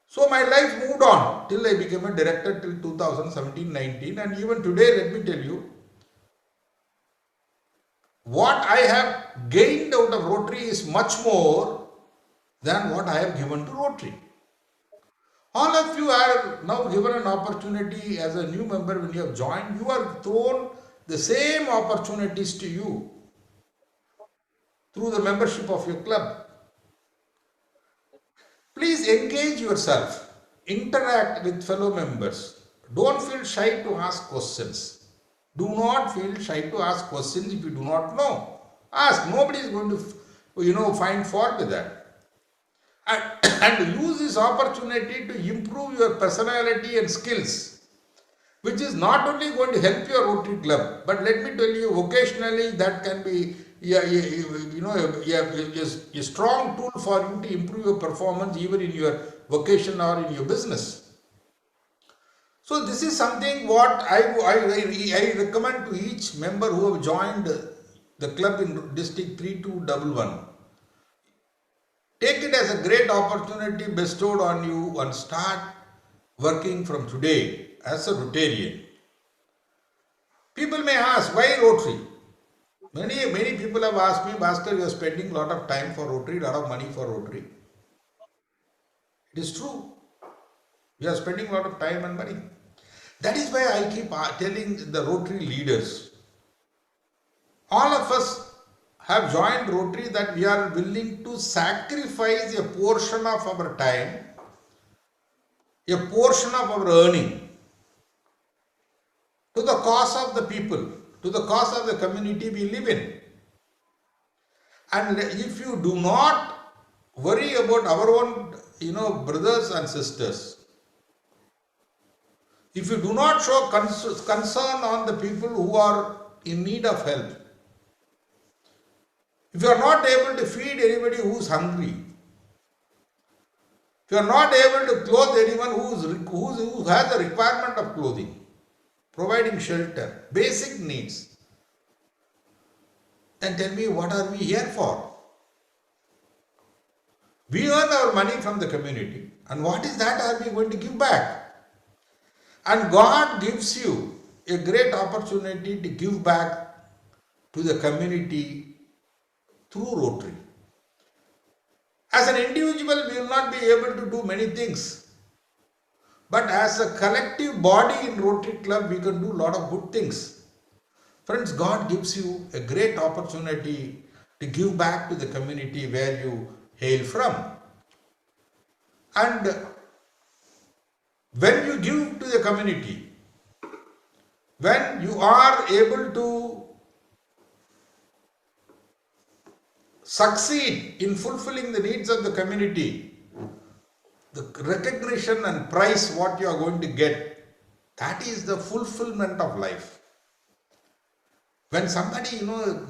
So my life moved on till I became a director till 2017-19, and even today, let me tell you, what I have gained out of Rotary is much more than what I have given to Rotary. All of you are now given an opportunity as a new member. When you have joined, you are thrown the same opportunities to you through the membership of your club. Please engage yourself, interact with fellow members. Don't feel shy to ask questions. Do not feel shy to ask questions if you do not know. Ask. Nobody is going to, find fault with that. And use this opportunity to improve your personality and skills, which is not only going to help your Rotary club, but let me tell you, occasionally that can be a strong tool for you to improve your performance even in your vocation or in your business. So this is something what I recommend to each member who have joined the club in District 3211. Take it as a great opportunity bestowed on you and start working from today as a Rotarian. People may ask, why Rotary? Many people have asked me, Bhaskar, you are spending a lot of time for Rotary, a lot of money for Rotary. It is true. We are spending a lot of time and money. That is why I keep telling the Rotary leaders, all of us have joined Rotary that we are willing to sacrifice a portion of our time, a portion of our earning to the cause of the people, to the cause of the community we live in. And if you do not worry about our own, brothers and sisters, if you do not show concern on the people who are in need of help, if you are not able to feed anybody who is hungry, if you are not able to clothe anyone who has a requirement of clothing, providing shelter, basic needs, then tell me, what are we here for? We earn our money from the community, and what is that are we going to give back? And God gives you a great opportunity to give back to the community through Rotary. As an individual, we will not be able to do many things. But as a collective body in Rotary Club, we can do a lot of good things. Friends, God gives you a great opportunity to give back to the community where you hail from. And when you give to the community, when you are able to succeed in fulfilling the needs of the community, the recognition and prize what you are going to get, that is the fulfillment of life. When somebody,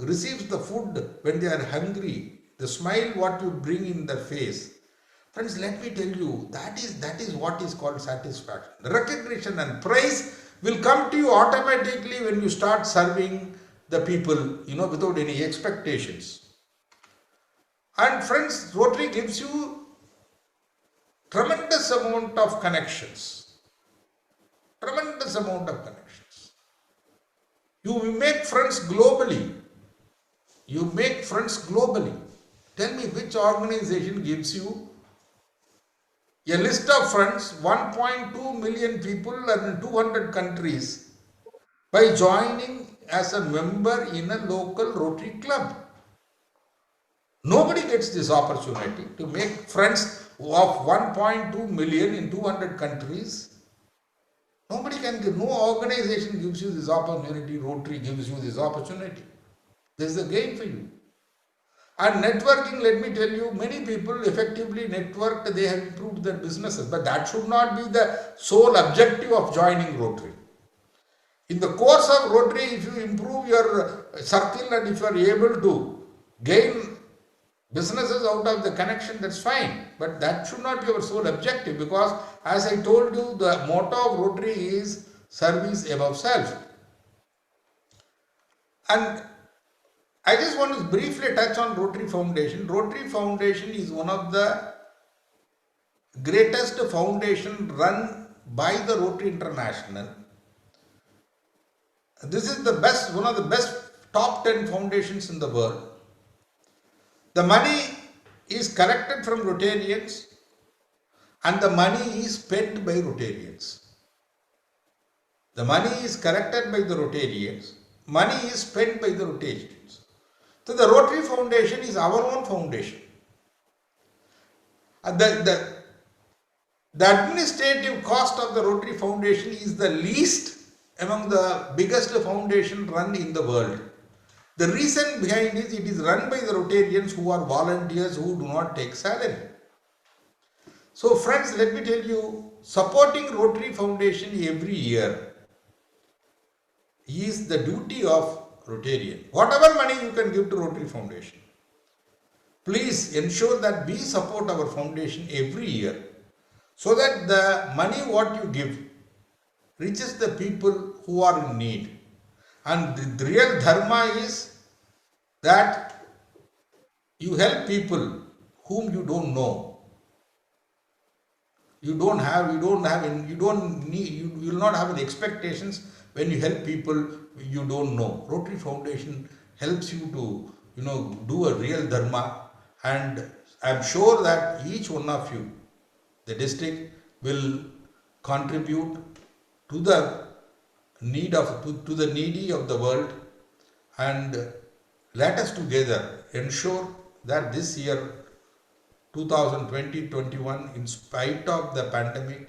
receives the food when they are hungry, the smile what you bring in their face, friends, let me tell you, that is what is called satisfaction. The recognition and praise will come to you automatically when you start serving the people, without any expectations. And friends, Rotary gives you tremendous amount of connections. Tremendous amount of connections. You make friends globally. You make friends globally. Tell me which organization gives you a list of friends, 1.2 million people and 200 countries by joining as a member in a local Rotary club. Nobody gets this opportunity to make friends of 1.2 million in 200 countries. Nobody can give, no organization gives you this opportunity. Rotary gives you this opportunity. This is a game for you. And networking, let me tell you, many people effectively networked, they have improved their businesses, but that should not be the sole objective of joining Rotary. In the course of Rotary, if you improve your circle and if you are able to gain businesses out of the connection, that's fine. But that should not be our sole objective, because as I told you, the motto of Rotary is service above self. And I just want to briefly touch on Rotary Foundation. Rotary Foundation is one of the greatest foundation run by the Rotary International. This is the best, one of the best top 10 foundations in the world. The money is collected from Rotarians and the money is spent by Rotarians. The money is collected by the Rotarians, money is spent by the Rotarians. So the Rotary Foundation is our own foundation. The administrative cost of the Rotary Foundation is the least among the biggest foundation run in the world. The reason behind it is run by the Rotarians who are volunteers who do not take salary. So friends, let me tell you, supporting Rotary Foundation every year is the duty of Rotarian. Whatever money you can give to Rotary Foundation, please ensure that we support our foundation every year so that the money what you give reaches the people who are in need. And the real dharma is that you help people whom you don't know. You will not have any expectations when you help people you don't know. Rotary Foundation helps you to, do a real dharma, and I'm sure that each one of you, the district, will contribute to the need of to the needy of the world, and let us together ensure that this year 2020-21, in spite of the pandemic,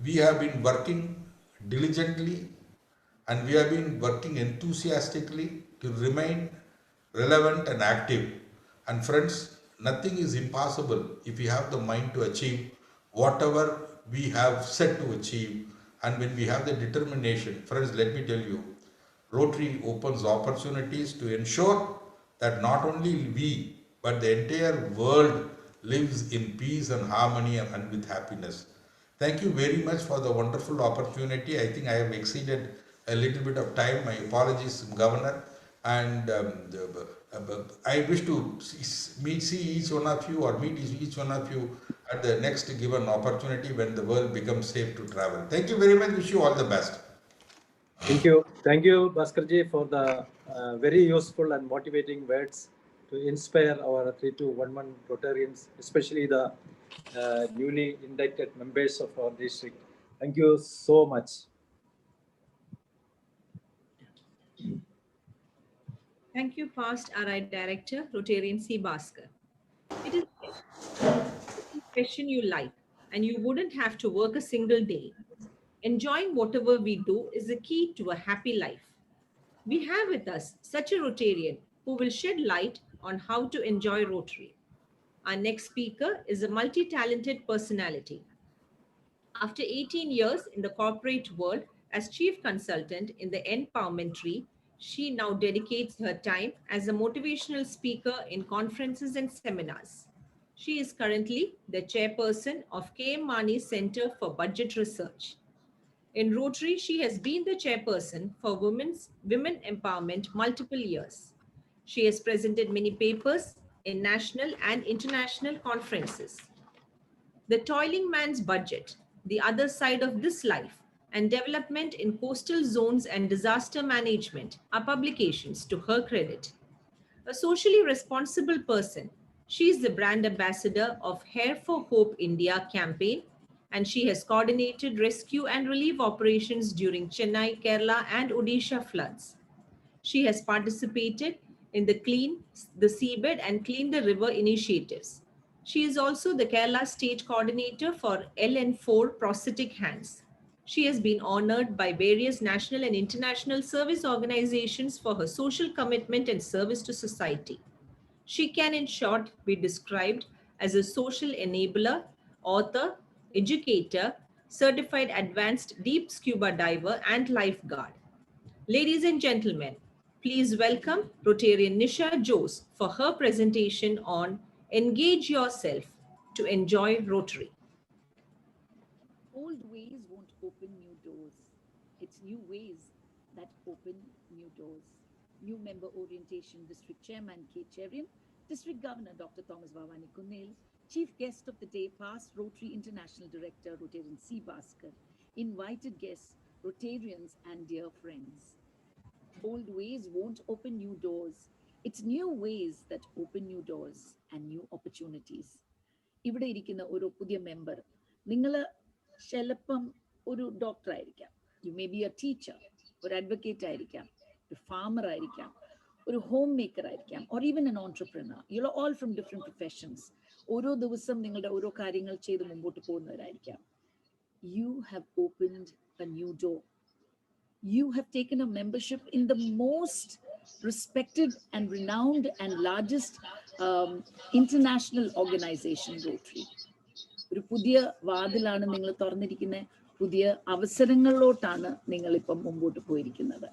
we have been working diligently and we have been working enthusiastically to remain relevant and active. And friends, nothing is impossible if we have the mind to achieve whatever we have set to achieve. And when we have the determination, friends, let me tell you, Rotary opens opportunities to ensure that not only we, but the entire world lives in peace and harmony and with happiness. Thank you very much for the wonderful opportunity. I think I have exceeded a little bit of time. My apologies, Governor. And I wish to see each one of you or meet each one of you at the next given opportunity when the world becomes safe to travel. Thank you very much. Wish you all the best. Thank you, Bhaskarji, for the very useful and motivating words to inspire our 3211 Rotarians, especially the newly inducted members of our district. Thank you so much. Thank you, past RI Director, Rotarian C. Bhaskar. It is a profession you like, and you wouldn't have to work a single day. Enjoying whatever we do is the key to a happy life. We have with us such a Rotarian who will shed light on how to enjoy Rotary. Our next speaker is a multi-talented personality. After 18 years in the corporate world as chief consultant in the Empowerment Tree, she now dedicates her time as a motivational speaker in conferences and seminars. She is currently the chairperson of KM Mani Center for Budget Research. In Rotary, she has been the chairperson for women empowerment multiple years. She has presented many papers in national and international conferences. The Toiling Man's Budget, The Other Side of This Life, and Development in Coastal Zones and Disaster Management are publications to her credit. A socially responsible person, she is the brand ambassador of Hair for Hope India campaign, and she has coordinated rescue and relief operations during Chennai, Kerala, and Odisha floods. She has participated in the Clean the Seabed and Clean the River initiatives. She is also the Kerala State Coordinator for LN4 prosthetic hands. She has been honored by various national and international service organizations for her social commitment and service to society. She can, in short, be described as a social enabler, author, educator, certified advanced deep scuba diver, and lifeguard. Ladies and gentlemen, please welcome Rotarian Nisha Jose for her presentation on Engage Yourself to Enjoy Rotary. Old ways won't open new doors. It's new ways that open new doors. New Member Orientation District Chairman K. Cherian, District Governor Dr. Thomas Bhavani Kunnel, Chief Guest of the Day, past Rotary International Director Rotarian C. Bhaskar, invited guests, Rotarians and dear friends. Old ways won't open new doors. It's new ways that open new doors and new opportunities. ഇവിടെ ഇരിക്കുന്ന ഒരു പുതിയ member, നിങ്ങൾ ചിലപ്പം ഒരു doctor ആയിരിക്കാം, you may be A teacher, ഒരു advocate ആയിരിക്കാം, ഒരു ഫാമർ ആയിരിക്കാം, ഒരു ഹോം മേക്കർ ആയിരിക്കാം, or even N entrepreneur. You are all from different professions. ഓരോ ദിവസം നിങ്ങളുടെ ഓരോ കാര്യങ്ങൾ ചെയ്ത് മുമ്പോട്ട് പോകുന്നവരായിരിക്കാം. You have opened a new door. You have taken a membership in the most respected and renowned and largest international organization, Rotary. ഒരു പുതിയ വാതിലാണ് നിങ്ങൾ തുറന്നിരിക്കുന്നത്, പുതിയ അവസരങ്ങളിലോട്ടാണ് നിങ്ങൾ ഇപ്പം മുമ്പോട്ട് പോയിരിക്കുന്നത്.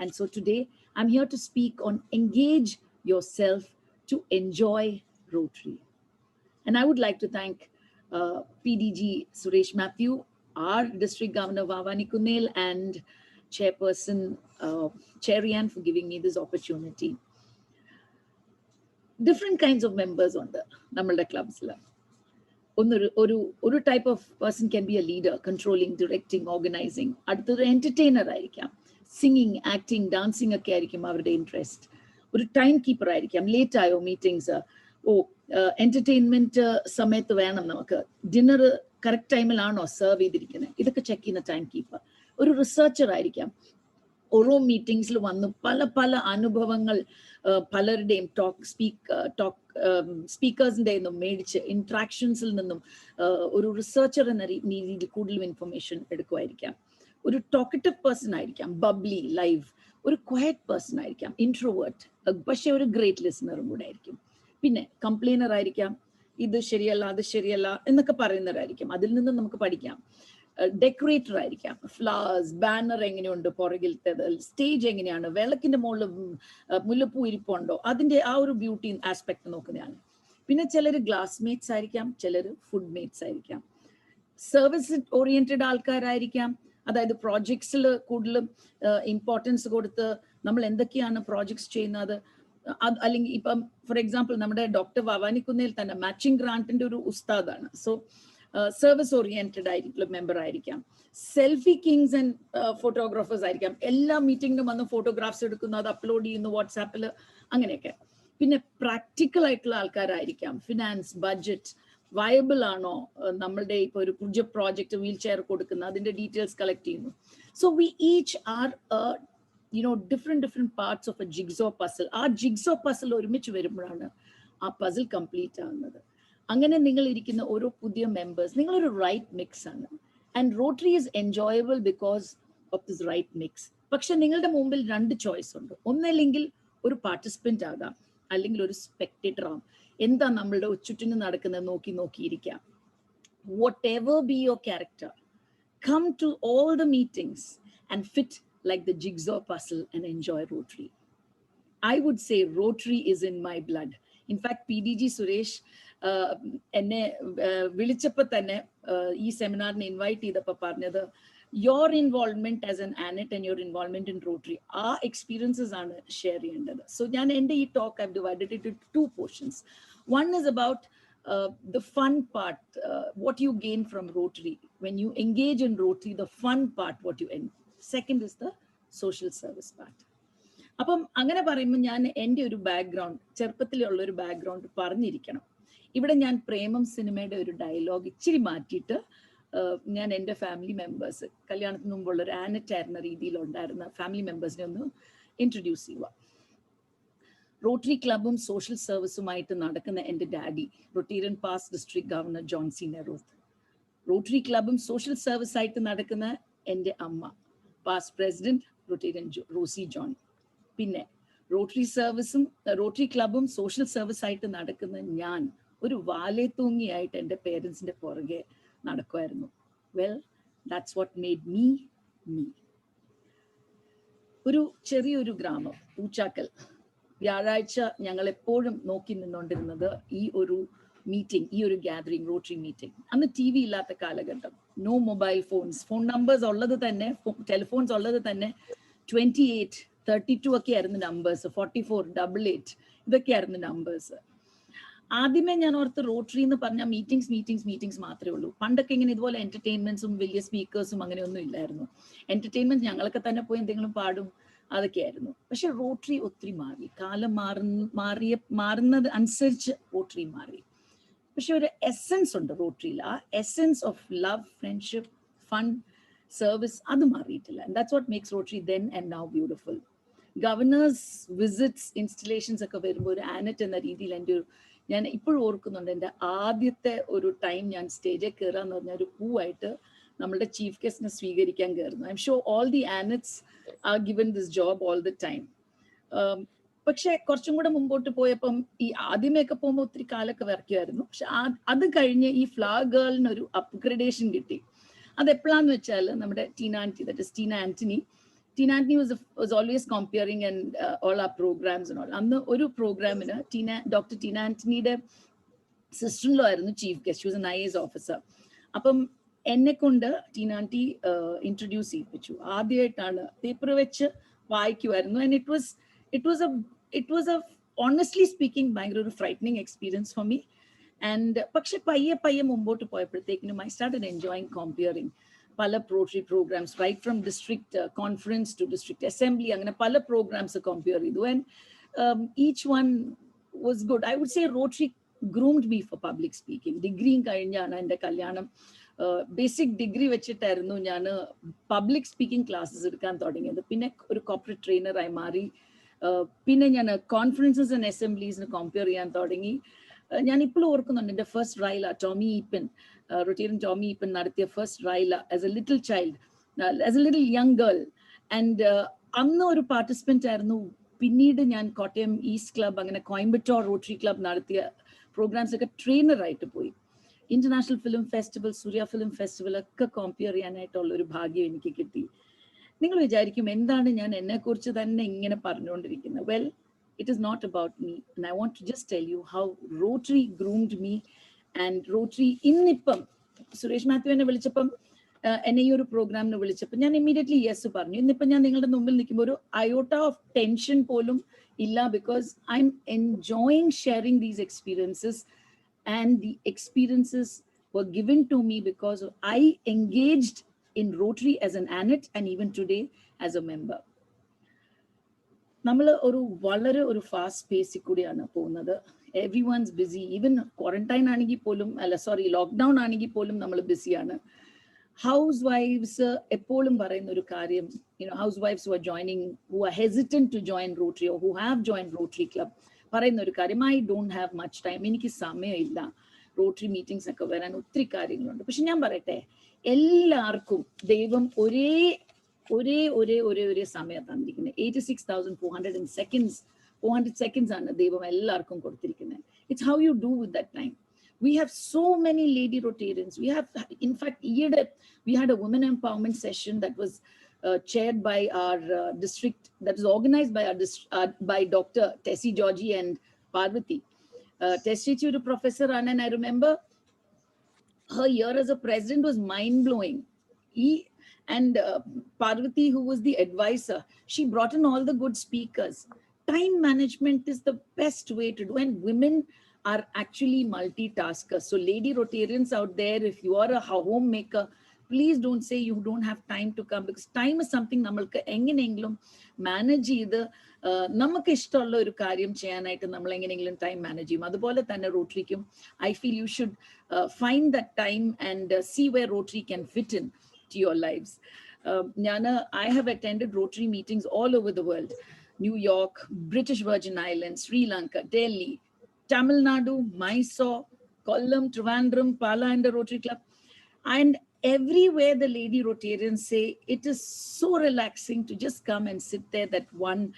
And so today I'm here to speak on engage yourself to enjoy Rotary. And I would like to thank PDG Suresh Matthew, our District Governor Bhavani Kunnel, and Chairperson Cherian for giving me this opportunity. Different kinds of members on the Namalda clubs. One type of person can be a leader, controlling, directing, organizing. Another entertainer ആയിരിക്കാം, singing, acting, dancing ഒക്കെ ആയിരിക്കും അവരുടെ interest. ഒരു timekeeper ആയിരിക്കാം, late ആയോ meetings, entertainment സമയത്ത് വേണം നമുക്ക്, ഡിന്നർ കറക്റ്റ് ടൈമിലാണോ സെർവ് ചെയ്തിരിക്കുന്നത്, ഇതൊക്കെ ചെക്ക് ചെയ്യുന്ന ടൈംകീപ്പർ. ഒരു റിസർച്ചർ ആയിരിക്കാം, ഓരോ മീറ്റിംഗ്സിൽ വന്ന് പല പല അനുഭവങ്ങൾ പലരുടെയും സ്പീക്കേഴ്സിൻ്റെ നിന്നും മേടിച്ച് ഇൻട്രാക്ഷൻസിൽ നിന്നും ഒരു റിസർച്ചർ എന്ന രീതിയിൽ കൂടുതലും ഇൻഫർമേഷൻ എടുക്കുമായിരിക്കാം. ഒരു ടോക്കറ്റീവ് പേഴ്സൺ ആയിരിക്കാം, ബബ്ലി, ലൈവ്. ഒരു ക്വയറ്റ് പേഴ്സൺ ആയിരിക്കാം, ഇൻട്രോവേർട്ട്, പക്ഷെ ഒരു ഗ്രേറ്റ് ലിസണറും കൂടെ ആയിരിക്കും. പിന്നെ കംപ്ലെയിനർ ആയിരിക്കാം, ഇത് ശരിയല്ല അത് ശരിയല്ല എന്നൊക്കെ പറയുന്നവരായിരിക്കും, അതിൽ നിന്ന് നമുക്ക് പഠിക്കാം. ഡെക്കറേറ്റർ ആയിരിക്കാം, ഫ്ലവേഴ്സ്, ബാനർ എങ്ങനെയുണ്ട് പുറകിലത്തേത്, സ്റ്റേജ് എങ്ങനെയാണ്, വിളക്കിന്റെ മുകളിൽ മുല്ലപ്പൂ ഇരിപ്പുണ്ടോ, അതിന്റെ ആ ഒരു ബ്യൂട്ടി ആസ്പെക്ട് നോക്കുന്നതാണ്. പിന്നെ ചിലർ ഗ്ലാസ് മേറ്റ്സ് ആയിരിക്കാം, ചിലർ ഫുഡ് മേറ്റ്സ് ആയിരിക്കാം. സർവീസ് ഓറിയന്റഡ് ആൾക്കാരായിരിക്കാം, അതായത് പ്രോജക്ട്സിൽ കൂടുതലും ഇമ്പോർട്ടൻസ് കൊടുത്ത് നമ്മൾ എന്തൊക്കെയാണ് പ്രോജക്ട്സ് ചെയ്യുന്നത്. അല്ലെങ്കിൽ ഇപ്പം ഫോർ എക്സാമ്പിൾ നമ്മുടെ ഡോക്ടർ ഭവാനി കുന്നേൽ തന്നെ മാച്ചിങ് ഗ്രാന്റിന്റെ ഒരു ഉസ്താദാണ്. സോ സർവീസ് ഓറിയന്റഡ് ആയിട്ടുള്ള മെമ്പർ ആയിരിക്കാം. സെൽഫി കിങ്സ് ആൻഡ് ഫോട്ടോഗ്രാഫേഴ്സ് ആയിരിക്കാം, എല്ലാ മീറ്റിംഗിനും വന്ന് ഫോട്ടോഗ്രാഫ്സ് എടുക്കുന്നു, അത് അപ്ലോഡ് ചെയ്യുന്നു വാട്സാപ്പിൽ, അങ്ങനെയൊക്കെ. പിന്നെ പ്രാക്ടിക്കൽ ആയിട്ടുള്ള ആൾക്കാരായിരിക്കാം. ഫിനാൻസ്, ബഡ്ജറ്റ് വയബിൾ ആണോ, നമ്മളുടെ ഇപ്പോൾ ഒരു പുതിയ പ്രോജക്റ്റ് വീൽ ചെയർ കൊടുക്കുന്ന അതിന്റെ ഡീറ്റെയിൽസ് കളക്ട് ചെയ്യുന്നു. So we each are different parts of A jigsaw puzzle. ആ ജിഗ്സോ പസിൽ ഒരുമിച്ച് വരുമ്പോഴാണ് ആ പസിൽ കംപ്ലീറ്റ് ആകുന്നത്. അങ്ങനെ നിങ്ങൾ ഇരിക്കുന്ന ഓരോ പുതിയ മെമ്പേഴ്സ്, നിങ്ങളൊരു റൈറ്റ് മിക്സ് ആണ്. And Rotary is enjoyable because of this right mix. പക്ഷെ നിങ്ങളുടെ മുമ്പിൽ 2 ചോയ്സ് ഉണ്ട്. ഒന്നല്ലെങ്കിൽ ഒരു പാർട്ടിസിപ്പന്റ് ആകാം, അല്ലെങ്കിൽ ഒരു സ്പെക്ടേറ്റർ ആകാം. എന്താ നമ്മളുടെ ചുറ്റിനും നടക്കുന്നത് നോക്കിയിരിക്കാം. Whatever be your character, come to all the meetings and fit like the jigsaw puzzle and enjoy Rotary. I would say Rotary is in my blood. In fact, PDG Suresh എന്നെ വിളിച്ചപ്പോൾ തന്നെ ഈ സെമിനാറിന് invite ചെയ്തപ്പോൾ പറഞ്ഞത്, your involvement as an ANET and your involvement in Rotary, ആ experiences ആണ് share ചെയ്യേണ്ടത്. So ഞാൻ എൻ്റെ ഈ talk I've divided it into 2 portions. One is about the fun part, what you gain from Rotary. When you engage in Rotary, the fun part, what you end. Second is the social service part. അപ്പം അങ്ങനെ പറയുമ്പോൾ ഞാൻ എൻ്റെ ഒരു background, ചെറുപ്പത്തിലുള്ള ഒരു background പറഞ്ഞിരിക്കണം. ഇവിടെ ഞാൻ പ്രേമം സിനിമയുടെ ഒരു ഡയലോഗ് ഇച്ചിരി മാറ്റിയിട്ട് ഞാൻ എൻ്റെ ഫാമിലി മെമ്പേഴ്സ്, കല്യാണത്തിന് മുമ്പുള്ള ഒരു ആനറ്റ് ആയിരുന്ന രീതിയിലുണ്ടായിരുന്ന ഫാമിലി മെമ്പേഴ്സിനെ ഒന്ന് ഇൻട്രൊഡ്യൂസ് ചെയ്യുക. റോട്ടറി ക്ലബും സോഷ്യൽ സർവീസുമായിട്ട് നടക്കുന്ന എൻ്റെ daddy, Rotarian past district governor John C Neroth. Rotary ക്ലബും സോഷ്യൽ സർവീസായിട്ട് നടക്കുന്ന എൻ്റെ അമ്മ, past president Rotarian Rosie John. പിന്നെ റോട്ടറി ക്ലബും സോഷ്യൽ സർവീസായിട്ട് നടക്കുന്ന ഞാൻ ഒരു വാലേ തൂങ്ങിയായിട്ട് എൻ്റെ പേരൻസിൻ്റെ പുറകെ നടക്കുമായിരുന്നു. Well, that's what made me me. ഒരു ചെറിയൊരു ഗ്രാമം പൂച്ചാക്കൽ. വ്യാഴാഴ്ച ഞങ്ങൾ എപ്പോഴും നോക്കി നിന്നുകൊണ്ടിരുന്നത് ഈ ഒരു മീറ്റിംഗ്, ഈ ഒരു ഗ്യാദറിംഗ്, റോട്ടറി മീറ്റിംഗ്. അന്ന് TV ഇല്ലാത്ത കാലഘട്ടം, no mobile phones. Phone numbers ഉള്ളത് തന്നെ, ടെലിഫോൺസ് ഉള്ളത് തന്നെ 28, 32 ഒക്കെ ആയിരുന്നു നമ്പേഴ്സ്, 44, 88 ഇതൊക്കെയായിരുന്നു നമ്പേഴ്സ്. ആദ്യമേ ഞാൻ ഓർത്ത് റോട്ടറി എന്ന് പറഞ്ഞാൽ മീറ്റിംഗ്സ് മാത്രമേ ഉള്ളൂ. പണ്ടൊക്കെ ഇങ്ങനെ ഇതുപോലെ എന്റർടൈൻമെന്റ്സും വലിയ സ്പീക്കേഴ്സും അങ്ങനെയൊന്നും ഇല്ലായിരുന്നു. എന്റർടൈൻമെന്റ് ഞങ്ങളൊക്കെ തന്നെ പോയി എന്തെങ്കിലും പാടും, അതൊക്കെയായിരുന്നു. പക്ഷെ റോട്ടറി ഒത്തിരി മാറി, കാലം മാറുന്നത് അനുസരിച്ച് റോട്ടറി മാറി. പക്ഷെ ഒരു എസെൻസ് ഉണ്ട് റോട്ടറിയിൽ. ആ essence of love, friendship, fun, service, അത് മാറിയിട്ടില്ല. And that's what makes rotary then and now beautiful. Governor's visits, installations ഒക്കെ വരുമ്പോൾ ഒരു ആനറ്റ് എന്ന രീതിയിൽ ഞാൻ ഇപ്പോഴും ഓർക്കുന്നുണ്ട്. എൻ്റെ ആദ്യത്തെ ഒരു ടൈം ഞാൻ സ്റ്റേജിൽ കയറാന്ന് പറഞ്ഞ ഒരു പൂവായിട്ട് നമ്മളുടെ ചീഫ് ഗസ്റ്റിനെ സ്വീകരിക്കാൻ കയറുന്നു. I am sure all the Annets are given this job all the time. പക്ഷെ കുറച്ചും കൂടെ മുമ്പോട്ട് പോയപ്പം ഈ ആദ്യമേയൊക്കെ പോകുമ്പോൾ ഒത്തിരി കാലൊക്കെ വരയ്ക്കുമായിരുന്നു. പക്ഷെ അത് കഴിഞ്ഞ് ഈ ഫ്ലവർ ഗേളിനൊരു അപ്ഗ്രഡേഷൻ കിട്ടി. അതെപ്പോഴാന്ന് വെച്ചാൽ നമ്മുടെ Tina Antony was always comparing and all our programs and all. അന്ന് ഒരു പ്രോഗ്രാമിന് ഡോക്ടർ ടീന ആന്റണിയുടെ സിസ്റ്റർ-ഇൻ-ലോ ആയിരുന്നു chief guest. She was an IAS officer. അപ്പം എന്നെ കൊണ്ട് ടീന ആന്റി ഇൻട്രൊഡ്യൂസ് ചെയ്യിപ്പിച്ചു. ആദ്യമായിട്ടാണ് പേപ്പർ വെച്ച് വായിക്കുമായിരുന്നു. And it was a honestly speaking ഭയങ്കര ഒരു frightening experience for me. And പക്ഷെ പയ്യെ മുമ്പോട്ട് പോയപ്പോഴത്തേക്കിനും ഐ സ്റ്റാർട്ടഡ് എൻജോയിങ് കോമ്പയറിങ് പല Rotary programmes, right from district conference to district assembly, അങ്ങനെ പല പ്രോഗ്രാംസ് കമ്പയർ ചെയ്തു. And each one was good. I would say Rotary groomed me for public speaking. ഡിഗ്രിയും കഴിഞ്ഞാണ് എൻ്റെ കല്യാണം. ബേസിക് ഡിഗ്രി വെച്ചിട്ടായിരുന്നു ഞാൻ പബ്ലിക് സ്പീക്കിംഗ് ക്ലാസ്സസ് എടുക്കാൻ തുടങ്ങിയത്. പിന്നെ ഒരു കോർപ്പറേറ്റ് ട്രെയിനറായി മാറി. പിന്നെ ഞാൻ കോൺഫറൻസസ് ആൻഡ് അസംബ്ലീസിന് കമ്പയർ ചെയ്യാൻ തുടങ്ങി. ഞാൻ ഇപ്പോഴും ഓർക്കുന്നുണ്ട് എൻ്റെ first RYLA Tomy Eapen, Rotarian Tomy Eapen നടത്തിയ first RYLA as a little child, as a little young girl. And അന്ന് ഒരു പാർട്ടിസിപ്പൻ്റ് ആയിരുന്നു. പിന്നീട് ഞാൻ കോട്ടയം ഈസ്റ്റ് ക്ലബ്, അങ്ങനെ കോയമ്പറ്റൂർ റോട്ടറി ക്ലബ് നടത്തിയ പ്രോഗ്രാംസ് ഒക്കെ ട്രെയിനറായിട്ട് പോയി. ഇന്റർനാഷണൽ ഫിലിം ഫെസ്റ്റിവൽ, സൂര്യ ഫിലിം ഫെസ്റ്റിവൽ ഒക്കെ കോമ്പയർ ചെയ്യാനായിട്ടുള്ള ഒരു ഭാഗ്യം എനിക്ക് കിട്ടി. നിങ്ങൾ വിചാരിക്കും എന്താണ് ഞാൻ എന്നെക്കുറിച്ച് തന്നെ ഇങ്ങനെ പറഞ്ഞുകൊണ്ടിരിക്കുന്നത്. Well, it is not about me, and I want to just tell you how Rotary groomed me. And Rotary ഇന്നിപ്പം സുരേഷ് മാത്യുവിനെ വിളിച്ചപ്പം, എന്നെ ഈ ഒരു പ്രോഗ്രാമിന് വിളിച്ചപ്പോൾ ഞാൻ ഇമ്മീഡിയറ്റ്ലി യെസ് പറഞ്ഞു. ഇന്നിപ്പം ഞാൻ നിങ്ങളുടെ മുമ്പിൽ നിൽക്കുമ്പോൾ ഒരു അയോട്ട ഓഫ് ടെൻഷൻ പോലും ഇല്ല, because I M enjoying sharing these experiences. And the experiences were given to me because I engaged in Rotary as an ANET and even today as a member. നമ്മൾ ഒരു ഫാസ്റ്റ് പേസിൽ കൂടിയാണ് പോകുന്നത്. എവ്രിവൺസ് BC. Even quarantine ആണെങ്കിൽ പോലും lockdown ആണെങ്കിൽ പോലും നമ്മൾ ബിസിയാണ്. ഹൗസ് വൈഫ്സ് എപ്പോഴും പറയുന്ന ഒരു കാര്യം, house wives who are joining, who are hesitant to join Rotary or who have joined Rotary Club, പറയുന്ന ഒരു കാര്യം, I don't have much time, എനിക്ക് സമയമില്ല റോട്ടറി മീറ്റിംഗ്സ് ഒക്കെ വരാൻ, ഒത്തിരി കാര്യങ്ങളുണ്ട്. പക്ഷെ ഞാൻ പറയട്ടെ, എല്ലാവർക്കും ദൈവം ഒരേ സമയം തന്നിരിക്കുന്നത്. 400 seconds ആണ് ദൈവം എല്ലാവർക്കും കൊടുത്തിരിക്കുന്നത്. It's how you do with that time. We have so many lady Rotarians. We have, in fact, we had a women empowerment session that was chaired by our district, that was organized by by Dr. Tessie Georgie and Parvati. Tessie is a professor, and I remember her year as a president was mind-blowing. And Parvati, who was the advisor, she brought in all the good speakers. Time management is the best way to do, and women are actually multitaskers. So lady Rotarians out there, if you are a homemaker, please don't say you don't have time to come, because time is something nammalku enginengilum manage ചെയ്ത് നമുക്ക് ഇഷ്ടമുള്ള ഒരു കാര്യം ചെയ്യാനായിട്ട് നമ്മൾ എങ്ങനെയെങ്കിലും time manage ചെയ്യും. അതുപോലെ തന്നെ റോട്ടറിക്കും I feel you should find that time and see where Rotary can fit in to your lives. I have attended Rotary meetings all over the world. New York, British Virgin Islands, Sri Lanka, Delhi, Tamil Nadu, Mysore, Kollam, Trivandrum, Pala and the Rotary Club. And everywhere the lady Rotarians say it is so relaxing to just come and sit there that 1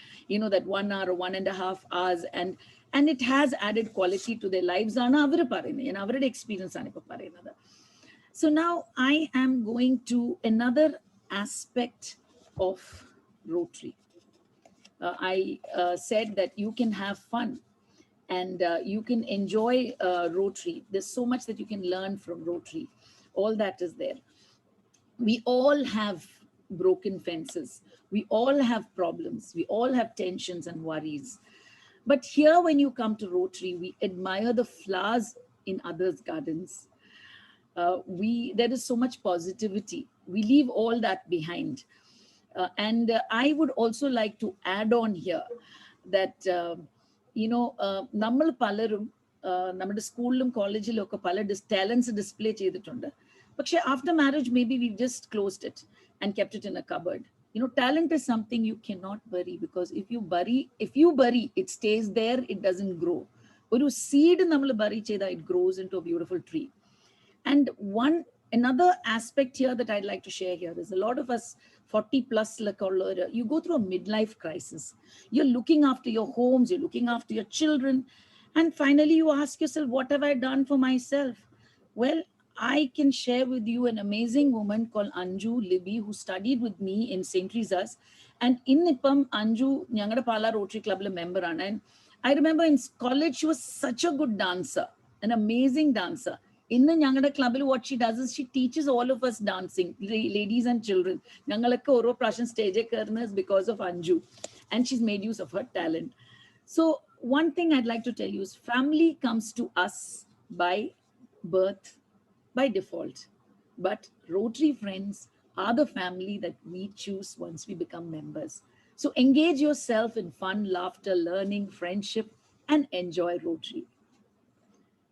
hour or 1.5 hours, and it has added quality to their lives. Avരുടെ experience ആണ് ഇപ്പോൾ പറയുന്നത്. So now I am going to another aspect of Rotary. I said that you can have fun and you can enjoy Rotary. There's so much that you can learn from Rotary. All that is there. We all have broken fences. We all have problems. We all have tensions and worries. But here, when you come to Rotary, we admire the flowers in others' gardens. There is so much positivity. We leave all that behind. And I would also like to add on here that, നമ്മൾ പലരും നമ്മുടെ സ്കൂളിലും കോളേജിലും ഒക്കെ പല talents display ചെയ്തിട്ടുണ്ട്. പക്ഷെ after marriage maybe we've just closed it and kept it in a cupboard. Talent is something you cannot bury, because if you bury, it stays there, it doesn't grow. ഒരു seed നമ്മൾ bury ചെയ്താൽ it grows into a beautiful tree. And another aspect here that I'd like to share here is a lot of us 40 plus, you go through a midlife crisis. You're looking after your homes, you're looking after your children, and finally you ask yourself, what have I done for myself? Well, I can share with you an amazing woman called Anju Libby, who studied with me in St. Teresa's. And in Nippam, Anju, Nyangada Pala Rotary Club member. And I remember in college, she was such a good dancer, an amazing dancer. In the Nyangada Club, what she does is she teaches all of us dancing, ladies and children. Nyangalakka oro prashan stage karnas because of Anju, and she's made use of her talent. So one thing I'd like to tell you is family comes to us by birth, by default, but Rotary friends are the family that we choose once we become members. So engage yourself in fun, laughter, learning, friendship, and enjoy Rotary.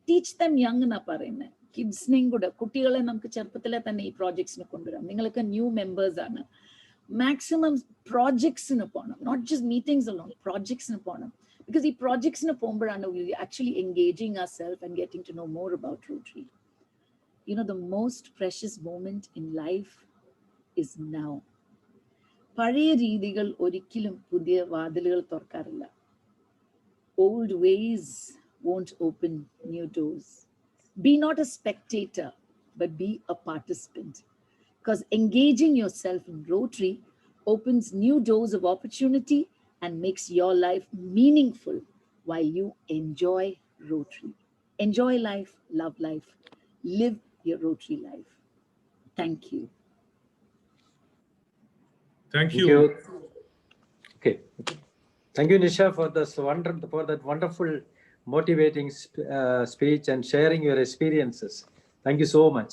Teach them young na പറയുന്നത്. കിഡ്സിനെയും കൂടെ, കുട്ടികളെ നമുക്ക് ചെറുപ്പത്തിലെ തന്നെ ഈ പ്രോജക്ട്സിന് കൊണ്ടുവരാം. നിങ്ങളൊക്കെ new members ആണ്. മാക്സിമം പ്രോജക്ട്സിന് പോകണം, നോട്ട് ജസ്റ്റ് മീറ്റിംഗ്സ് അലോൺ, പ്രോജക്ട്സിന് പോകണം. ബിക്കോസ് ഈ പ്രോജക്ട്സിന് പോകുമ്പോഴാണ് we actually engaging ourselves and getting to know more about Rotary. The most precious moment in life is now. പഴയ രീതികൾ ഒരിക്കലും പുതിയ വാതിലുകൾ തുറക്കാറില്ല. Old ways won't open new doors. Be not a spectator, but be a participant. Because engaging yourself in Rotary opens new doors of opportunity and makes your life meaningful while you enjoy Rotary. Enjoy life, love life, live your Rotary life. Thank you. Thank you. Okay. Thank you, Nisha, for that wonderful motivating speech and sharing your experiences. Thank you so much.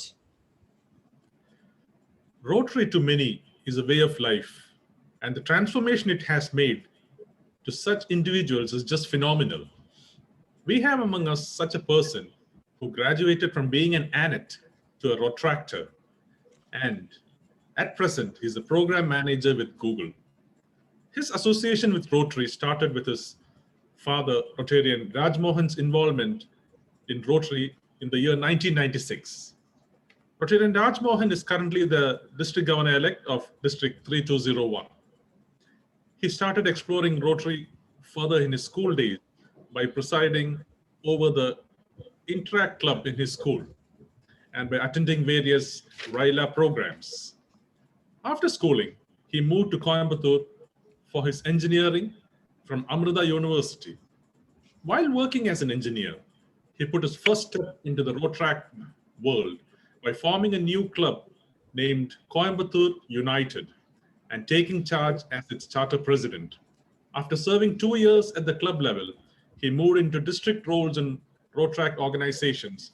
Rotary to many is a way of life, and the transformation it has made to such individuals is just phenomenal. We have among us such a person who graduated from being an ANET to a Rotractor, and at present, he's a program manager with Google. His association with Rotary started with his father, Rotarian Rajmohan's involvement in Rotary in the year 1996. Rotarian Rajmohan is currently the district governor-elect of District 3201. He started exploring Rotary further in his school days by presiding over the Interact Club in his school and by attending various RILA programs. After schooling, he moved to Coimbatore for his engineering from Amrita University. While working as an engineer, he put his first step into the Rotaract world by forming a new club named Coimbatore United and taking charge as its charter president. After serving 2 years at the club level, he moved into district roles in Rotaract organizations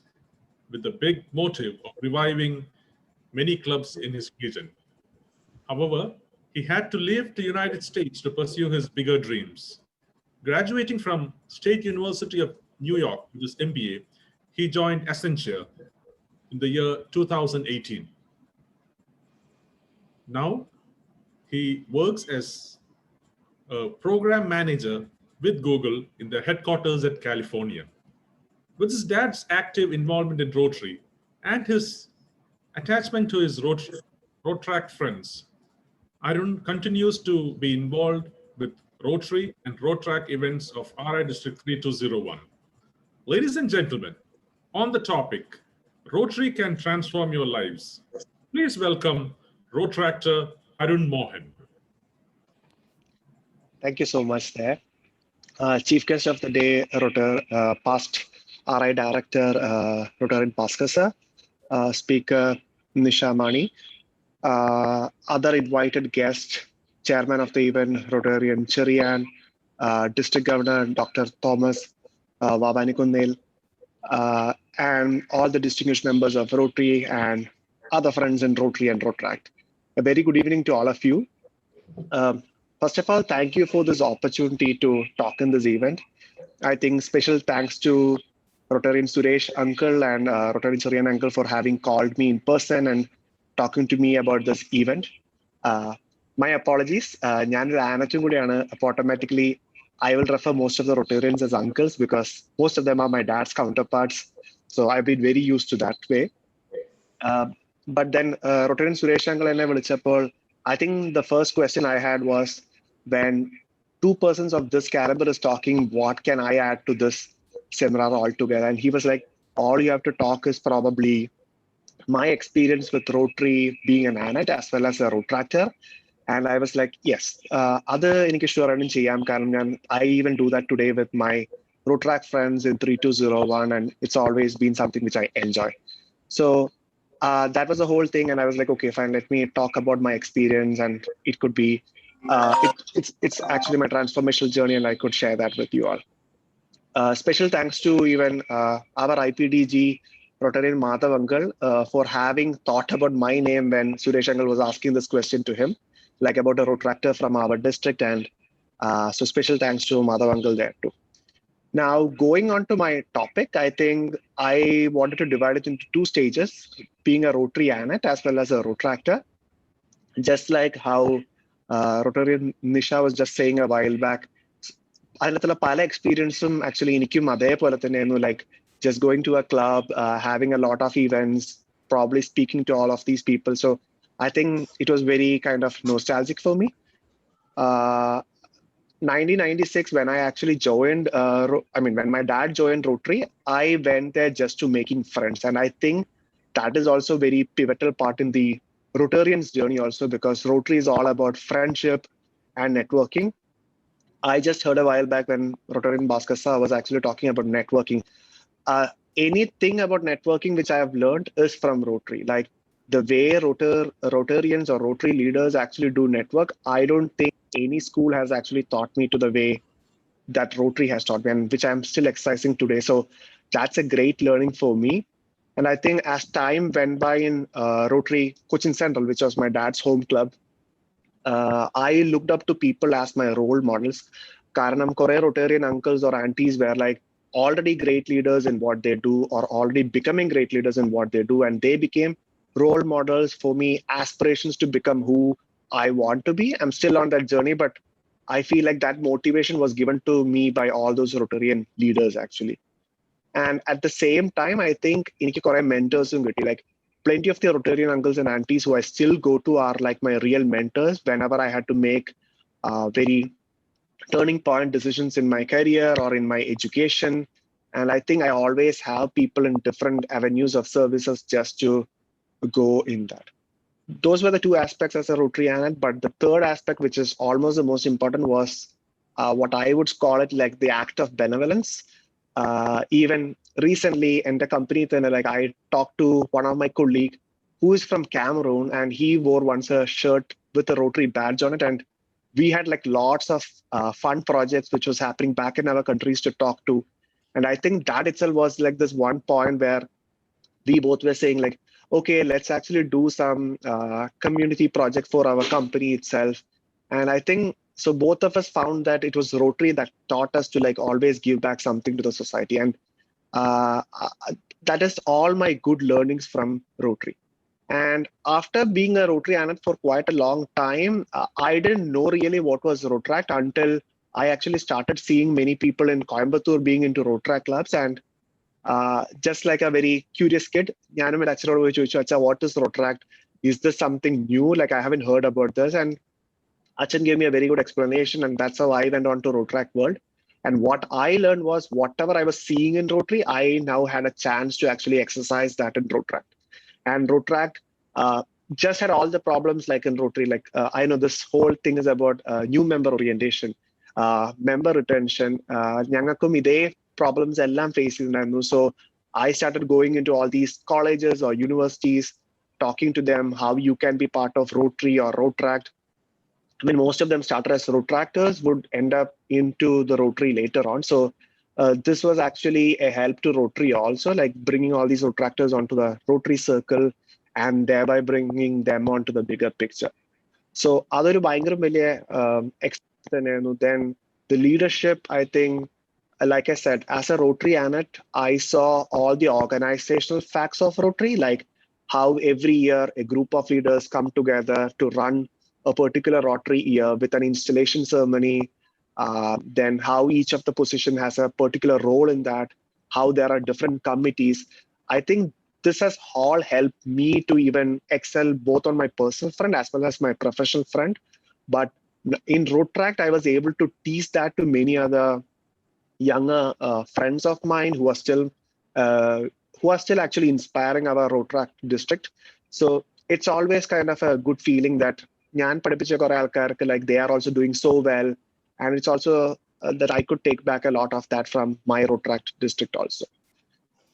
with the big motive of reviving many clubs in his region. However, he had to leave the United States to pursue his bigger dreams. Graduating from State University of New York with his MBA, he joined Accenture in the year 2018. Now, he works as a program manager with Google in their headquarters at California. With his dad's active involvement in Rotary and his attachment to his Rotaract friends, Arun continues to be involved with Rotary and Rotaract events of RI District 3201. Ladies and gentlemen, on the topic, Rotary can transform your lives. Please welcome Rotaractor Arun Mohan. Thank you so much there. Chief guest of the day, past RI Director, Rotarian Bhaskar, Speaker Nisha Mani, other invited guests, Chairman of the event, Rotarian Cherian, District Governor, Dr. Thomas Vavanikundnil, and all the distinguished members of Rotary and other friends in Rotary and Rotaract. A very good evening to all of you. First of all, thank you for this opportunity to talk in this event. I think special thanks to Rotarian Suresh Uncle and Rotarian Cherian Uncle for having called me in person and talking to me about this event. My apologies. Automatically, I will refer most of the Rotarians as uncles because most of them are my dad's counterparts. So I've been very used to that way. But then Rotarian Suresh Uncle and I vilichapol, I think the first question I had was, when two persons of this caliber is talking, what can I add to this seminar altogether? And he was like, all you have to talk is probably my experience with Rotary being an ANET as well as a Rotaractor. And I was like, yes, I even do that today with my Rotaract friends in 3201, and it's always been something which I enjoy. So that was the whole thing. And I was like, okay, fine, let me talk about my experience. And it could be, it's actually my transformational journey, and I could share that with you all. Special thanks to even our IPDG, Rotarian Madhav Uncle, for having thought about my name when Suresh Uncle was asking this question to him, like about a Rotaractor from our district. And so special thanks to Madhav Uncle there too. Now, going on to my topic, I think I wanted to divide it into two stages, being a Rotary ANET as well as a Rotaractor. Just like how Rotarian Nisha was just saying a while back, pala experience actually like just going to a club, having a lot of events, probably speaking to all of these people. So I think it was very kind of nostalgic for me. 1996, when I actually joined, when my dad joined Rotary, I went there just to making friends. And I think that is also very pivotal part in the Rotarian's journey also, because Rotary is all about friendship and networking. I just heard a while back when Rotarian Bhaskar was actually talking about networking. Anything about networking which I have learned is from Rotary. Like the way Rotarians or Rotary leaders actually do network, I don't think any school has actually taught me to the way that Rotary has taught me, and which I'm still exercising today. So that's a great learning for me. And I think as time went by in Rotary Cochin Central, which was my dad's home club, I looked up to people as my role models. Karanam kore Rotarian uncles or aunties were like already great leaders in what they do or already becoming great leaders in what they do, and they became role models for me, aspirations to become who I want to be. I'm still on that journey, but I feel like that motivation was given to me by all those Rotarian leaders actually. And at the same time, I think എനിക്ക് കുറെ mentors-ഉം കിട്ടി. Like plenty of the Rotarian uncles and aunties who I still go to are like my real mentors whenever I had to make very turning point decisions in my career or in my education. And I think I always have people in different avenues of services just to go in that. Those were the two aspects as a Rotary Anand, but the third aspect, which is almost the most important, was what I would call it like the act of benevolence. Even recently in the company, then like I talked to one of my colleague who is from Cameroon, and he wore once a shirt with a Rotary badge on it, and we had like lots of fun projects which was happening back in our countries to talk to. And I think that itself was like this one point where we both were saying like, okay, let's actually do some community project for our company itself. And I think so both of us found that it was Rotary that taught us to like always give back something to the society. And that is all my good learnings from Rotary. And after being a Rotary Anand for quite a long time, I didn't know really what was Rotaract until I actually started seeing many people in Coimbatore being into Rotaract clubs. And just like a very curious kid, what is Rotaract? Is this something new? Like I haven't heard about this. And Achan gave me a very good explanation, and that's how I went on to Rotaract World. And what I learned was whatever I was seeing in Rotary, I now had a chance to actually exercise that in Rotaract. And Rotaract just had all the problems like in Rotary. Like I know this whole thing is about new member orientation, member retention. Nyangakum ide problems ellam face cheyunnu. So I started going into all these colleges or universities, talking to them how you can be part of Rotary or Rotaract. I mean, most of them started as Rotaractors, would end up into the Rotary later on. So this was actually a help to Rotary also, like bringing all these Rotaractors onto the Rotary circle and thereby bringing them onto the bigger picture. So other then the leadership, I think, like I said, as a Rotary Anand, I saw all the organizational facts of Rotary, like how every year a group of leaders come together to run a particular Rotary year with an installation ceremony, then how each of the position has a particular role in that, how there are different committees. I think this has all helped me to even excel both on my personal front as well as my professional front. But in Rotaract, I was able to teach that to many other younger friends of mine who are still actually inspiring our Rotaract district. So it's always kind of a good feeling that like they are also doing so well, and it's also that I could take back a lot of that from my Rotaract district also.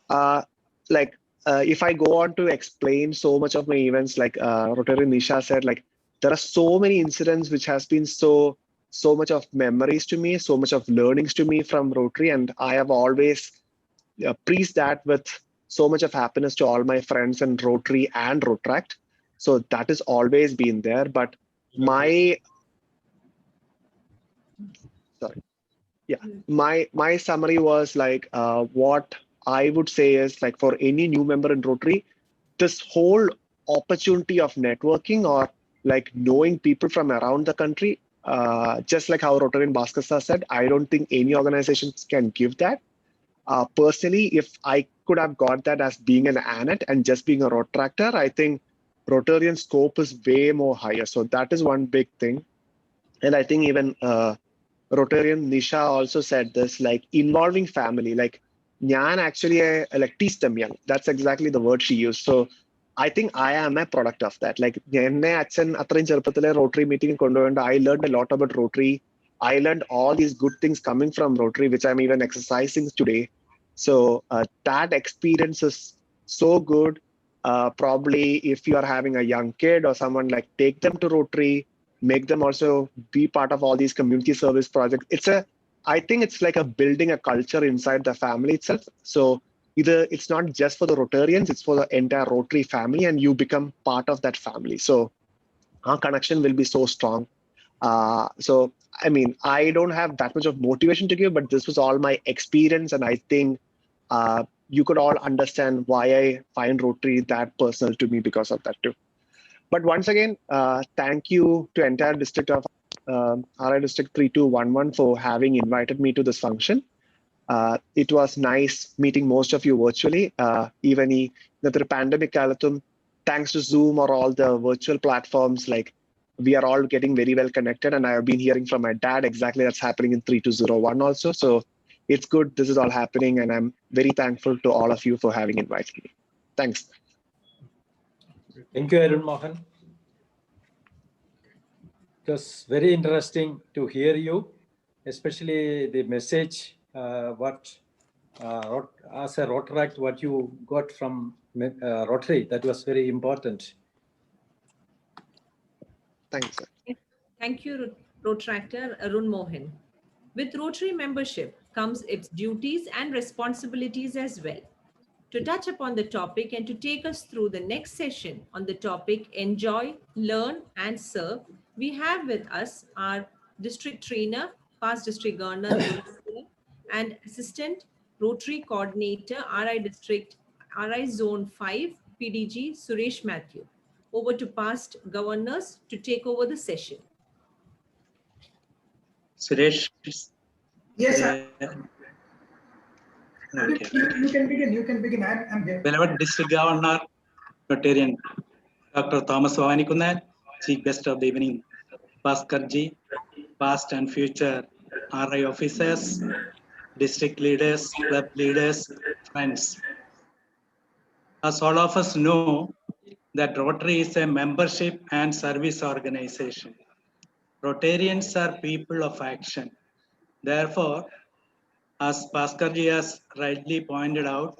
If I go on to explain so much of my events, like Rotary Nisha said, like there are so many incidents which has been so much of memories to me, so much of learnings to me from Rotary, and I have always preached that with so much of happiness to all my friends in Rotary and Rotaract. So that has always been there. But my summary was like what I would say is like for any new member in Rotary, this whole opportunity of networking or like knowing people from around the country, just like how Rotarian Bhaskar said, I don't think any organizations can give that. Personally, if I could have got that as being an Anand and just being a Rotaractor, I think Rotarian scope is way more higher. So that is one big thing. And I think even Rotarian Nisha also said this, like involving family, like Nyan actually like teach them young. That's exactly the word she used. So I think I am a product of that. Like Rotary meeting, I learned a lot about Rotary. I learned all these good things coming from Rotary, which I'm even exercising today. So that experience is so good. Probably if you are having a young kid or someone, like take them to Rotary, make them also be part of all these community service projects. I think it's like a building a culture inside the family itself. So either it's not just for the Rotarians, it's for the entire Rotary family, and you become part of that family. So our connection will be so strong. So I mean, I don't have that much of motivation to give, but this was all my experience, and I think you could all understand why I find Rotary that personal to me because of that too. But once again, thank you to entire district of RI District 3211 for having invited me to this function. It was nice meeting most of you virtually. Even the pandemic kalathum, thanks to Zoom or all the virtual platforms, like we are all getting very well connected. And I have been hearing from my dad exactly that's happening in 3201 also. So it's good. This is all happening, and I'm very thankful to all of you for having invited me. Thanks. Thank you, Arun Mohan. It was very interesting to hear you, especially the message, as a Rotaract, what you got from Rotary. That was very important. Thanks, sir. Thank you, Protractor Arun Mohan. With Rotary membership comes its duties and responsibilities as well. To touch upon the topic and to take us through the next session on the topic Enjoy, Learn and Serve, we have with us our district trainer, past district governor, and assistant Rotary coordinator, RI Zone 5, PDG Suresh Matthew. Over to past governors to take over the session. Suresh. Yes, sir. Okay. You can begin. You can begin. I'm here. Beloved District Governor, Rotarian Dr. Thomas Vavanikunnal, Chief Guest of the evening, Bhaskarji, past and future RI officers, district leaders, club leaders, friends. As all of us know, that Rotary is a membership and service organization. Rotarians are people of action. Therefore, as Bhaskarji has rightly pointed out,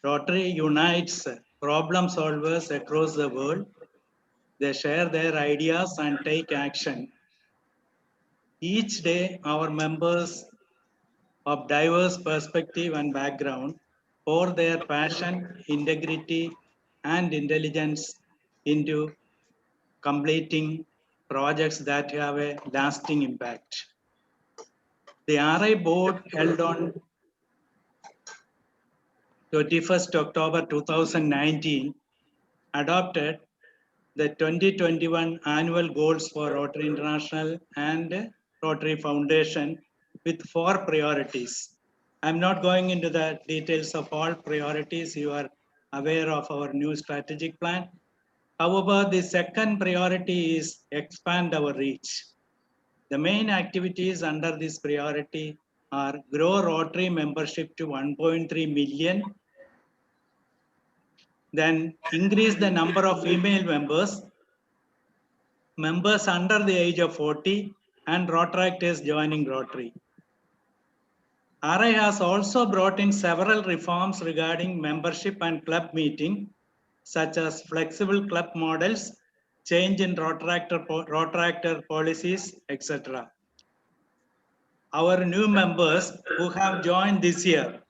Rotary unites problem solvers across the world. They share their ideas and take action. Each day, our members of diverse perspective and background pour their passion, integrity, and intelligence into completing projects that have a lasting impact. The RI board held on 21st October 2019 adopted the 2021 annual goals for Rotary International and Rotary Foundation with 4 priorities. I'm not going into the details of all priorities. You are aware of our new strategic plan. However, the second priority is expand our reach. The main activities under this priority are grow Rotary membership to 1.3 million, then increase the number of female members under the age of 40, and Rotaractors joining Rotary. RI has also brought in several reforms regarding membership and club meeting, such as flexible club models, change in Rotaractor policies, etc. Our new members who have joined this year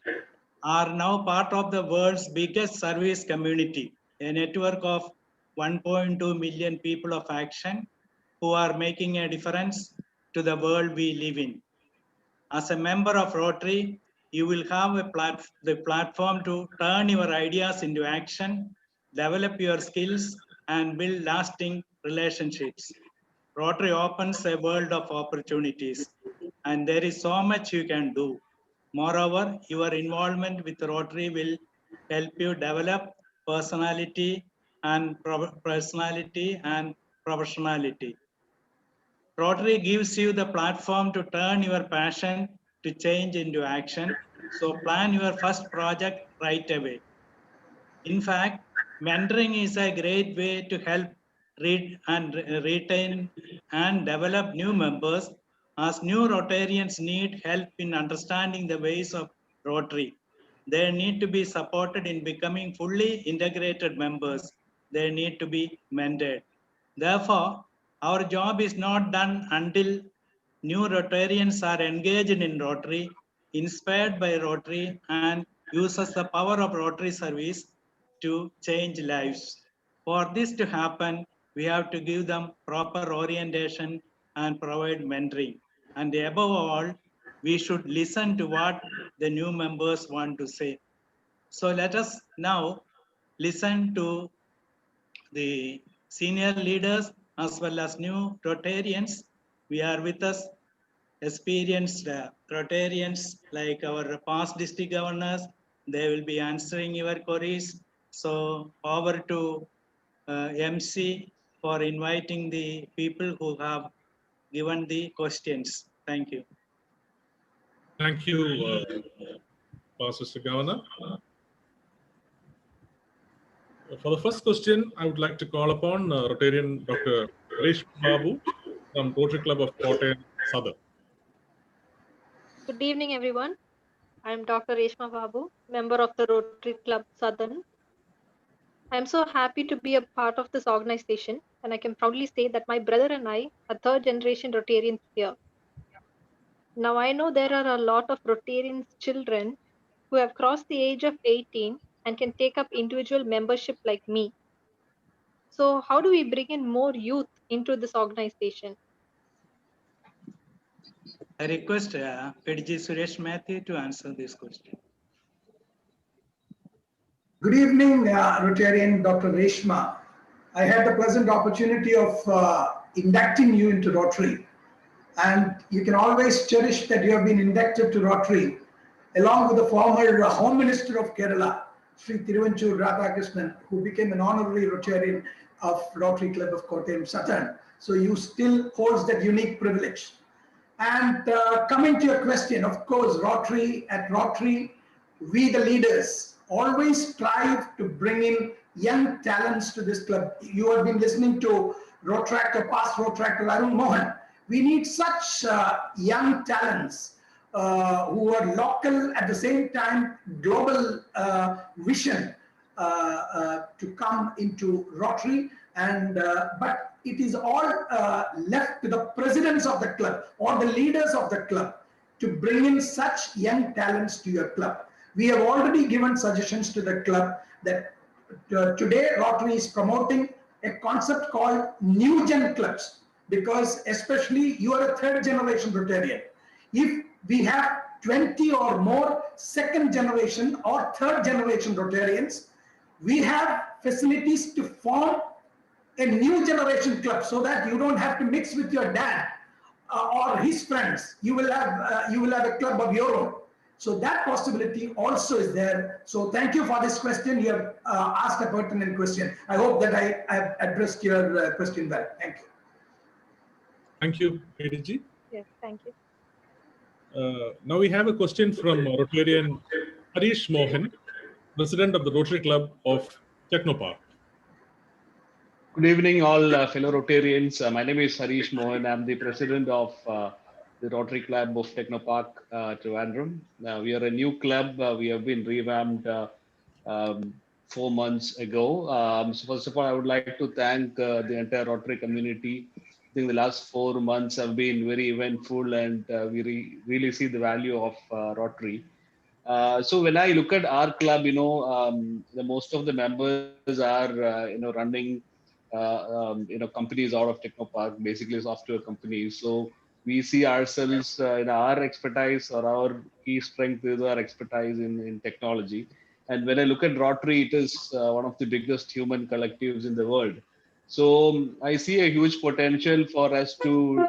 are now part of the world's biggest service community, a network of 1.2 million people of action who are making a difference to the world we live in. As a member of Rotary, you will have the platform to turn your ideas into action, develop your skills, and build lasting relationships. Rotary opens a world of opportunities, and there is so much you can do. Moreover, your involvement with Rotary will help you develop personality and professionality. Rotary gives you the platform to turn your passion to change into action. So plan your first project right away. In fact, mentoring is a great way to help retain and develop new members, as new Rotarians need help in understanding the ways of Rotary. They need to be supported in becoming fully integrated members. They need to be mentored. Therefore, our job is not done until new Rotarians are engaged in Rotary, inspired by Rotary, and uses the power of Rotary service to change lives. For this to happen, we have to give them proper orientation and provide mentoring. And above all, we should listen to what the new members want to say. So let us now listen to the senior leaders as well as new Rotarians. We are with us experienced Rotarians like our past district governors. They will be answering your queries. So over to MC for inviting the people who have given the questions. Thank you. Thank you, Pastor Governor. For the first question, I would like to call upon Rotarian Dr. Harish Babu from Rotary Club of Kottayam Southern. Good evening, everyone. I am Dr. Reshma Babu, member of the Rotary Club Southern. I am so happy to be a part of this organization, and I can proudly say that my brother and I are third generation Rotarians here. Now, I know there are a lot of Rotarians children who have crossed the age of 18 and can take up individual membership like me. So, how do we bring in more youth into this organization? I request PDG Suresh Matthew to answer this question. Good evening, Rotarian Dr. Reshma. I had the pleasant opportunity of inducting you into Rotary. And you can always cherish that you have been inducted to Rotary, along with the former Home Minister of Kerala, Sri Thiruvanchur Radhakrishnan, who became an honorary Rotarian of Rotary Club of Kottayam Southern. So you still holds that unique privilege. And coming to your question, of course, at Rotary, we the leaders always strive to bring in young talents to this club. You have been listening to past Rotractor Arun Mohan. We need such young talents who are local at the same time global vision to come into Rotary. And but it is all left to the presidents of the club or the leaders of the club to bring in such young talents to your club. We have already given suggestions to the club that today Rotary is promoting a concept called New Gen Clubs, because especially you are a third generation Rotarian. If we have 20 or more second generation or third generation Rotarians, we have facilities to form a new generation club so that you don't have to mix with your dad or his friends. You will have a club of your own. So that possibility also is there. So thank you for this question. You have asked a pertinent question. I hope that I have addressed your question well. Thank you. Thank you, PDG. Yes, thank you. Now we have a question from Rotarian Harish Mohan, President of the Rotary Club of Technopark. Good evening, all fellow Rotarians. My name is Harish Mohan. I'm the President of the Rotary Club of Technopark, Trivandrum. We are a new club. We have been revamped 4 months ago. So first of all, I would like to thank the entire Rotary community. I think the last 4 months have been very eventful, and we really see the value of Rotary. So when I look at our club, the most of the members are running companies out of Technopark, basically software companies. So we see ourselves in our expertise, or our key strength is our expertise in technology. And when I look at Rotary, it is one of the biggest human collectives in the world. So I see a huge potential for us to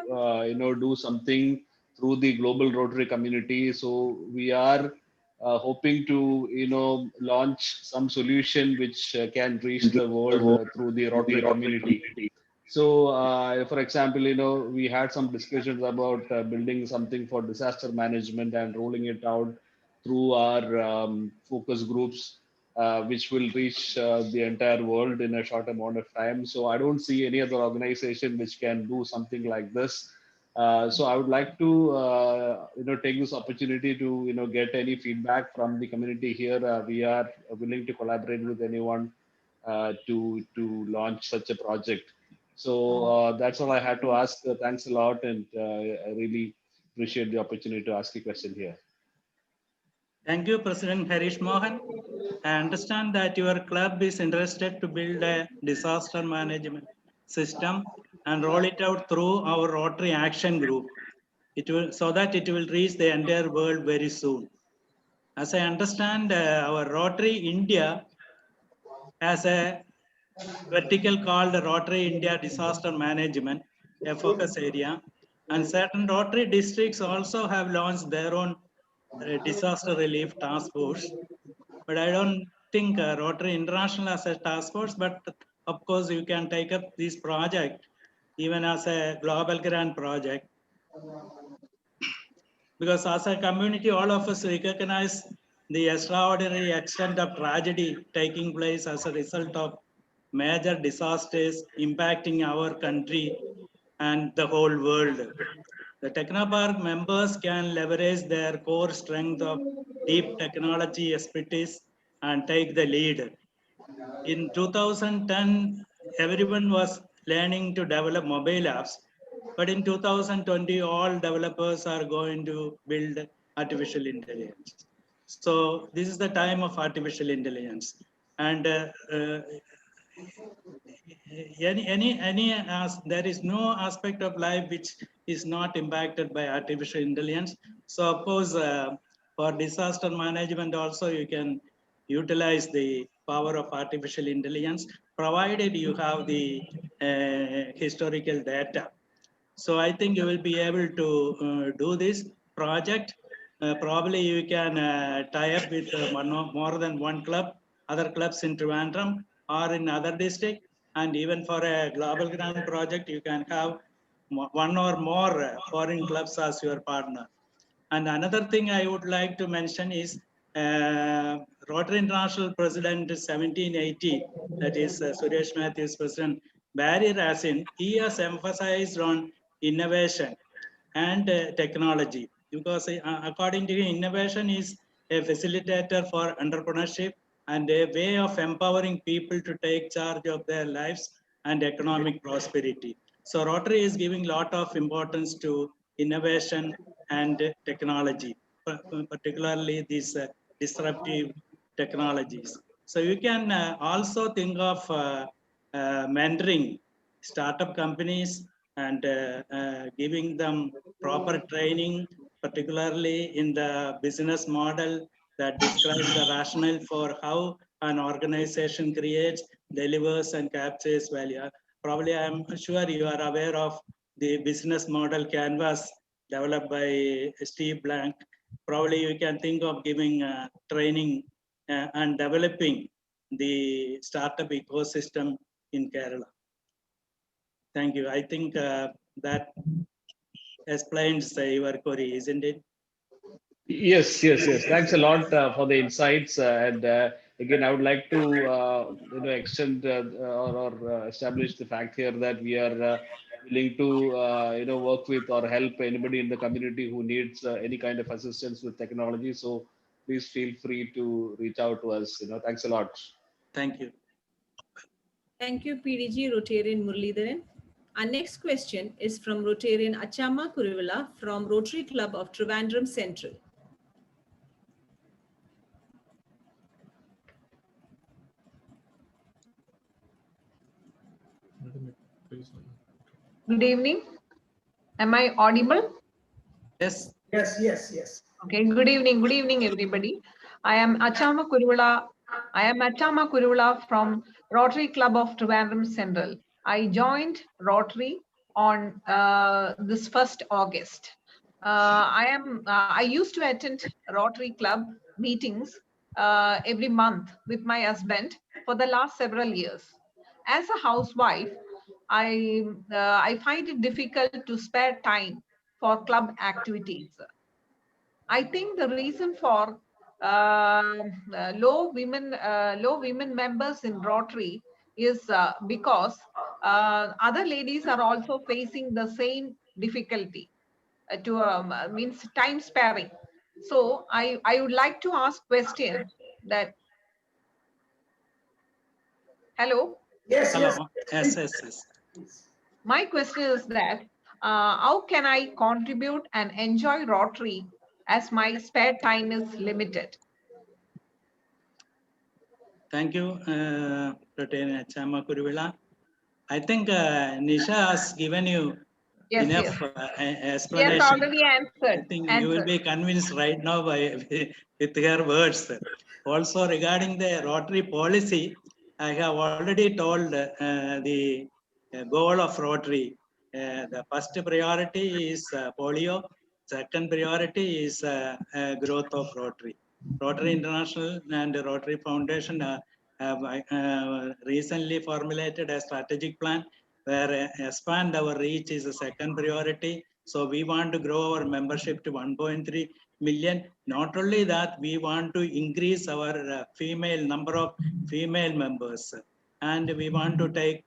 do something through the global Rotary community. So we are hoping to launch some solution which can reach the world through the Rotary community. So for example, we had some discussions about building something for disaster management and rolling it out through our focus groups, which will reach the entire world in a short amount of time. So I don't see any other organization which can do something like this. So I would like to take this opportunity to get any feedback from the community here. We are willing to collaborate with anyone to launch such a project. So that's all I had to ask. Thanks a lot, and I really appreciate the opportunity to ask a question here. Thank you, President Harish Mohan. I understand that your club is interested to build a disaster management system and roll it out through our Rotary Action Group. It will, so that it will reach the entire world very soon. As I understand, our Rotary India has a vertical called Rotary India Disaster Management, a focus area, and certain Rotary districts also have launched their own disaster relief task force. But I don't think Rotary International has a task force, but of course you can take up this project even as a global grant project. Because as a community, all of us recognize the extraordinary extent of tragedy taking place as a result of major disasters impacting our country and the whole world. The Technopark members can leverage their core strength of deep technology expertise and take the lead. In 2010, everyone was learning to develop mobile apps, but in 2020, all developers are going to build artificial intelligence. So this is the time of artificial intelligence, and there is no aspect of life which is not impacted by artificial intelligence. So of course, for disaster management also you can utilize the power of artificial intelligence, provided you have the historical data. So I think you will be able to do this project. Probably you can tie up with more than one club, other clubs in Trivandrum or in other district. And even for a global grant project, you can have one or more foreign clubs as your partner. And another thing I would like to mention is Rotary International President 1780, that is Suresh Matthews President, Barry Rasin, he has emphasized on innovation and technology, because according to him, innovation is a facilitator for entrepreneurship and a way of empowering people to take charge of their lives and economic prosperity. So Rotary is giving a lot of importance to innovation and technology, particularly these disruptive technologies. So you can also think of mentoring startup companies and giving them proper training, particularly in the business model that describes the rationale for how an organization creates, delivers, and captures value. Probably, I'm sure you are aware of the business model canvas developed by Steve Blank. Probably you can think of giving training and developing the startup ecosystem in Kerala. Thank you. I think that explains your query, isn't it? Yes. Thanks a lot for the insights. And again, I would like to extend or establish the fact here that we are willing to work with or help anybody in the community who needs any kind of assistance with technology. So please feel free to reach out to us. Thanks a lot. Thank you. Thank you, PDG Rotarian Muralidharan. Our next question is from Rotarian Achama Kuruvilla from Rotary Club of Trivandrum Central. Good evening. Am I audible? Yes. Yes. Okay. Good evening, everybody. I am Achama Kuruvilla from Rotary Club of Trivandrum Central. I joined Rotary on this 1st August. I used to attend Rotary Club meetings every month with my husband for the last several years. As a housewife, I find it difficult to spare time for club activities. I think the reason for low women members in Rotary is because other ladies are also facing the same difficulty means time sparing. So I would like to ask question that. Hello. Yes. My question is that how can I contribute and enjoy Rotary as my spare time is limited? Thank you, Rotarian Achama Kuruvilla. I think Nisha has given you Yes, enough yes. explanation. Yes, already I answered. think you will be convinced right now by with her words. Also regarding the Rotary policy, I have already told the goal of Rotary. The first priority is polio. Second priority is growth of Rotary. Rotary International and Rotary Foundation have recently formulated a strategic plan where expand our reach is a second priority. So we want to grow our membership to 1.3 million. Not only that, we want to increase our number of female members, and we want to take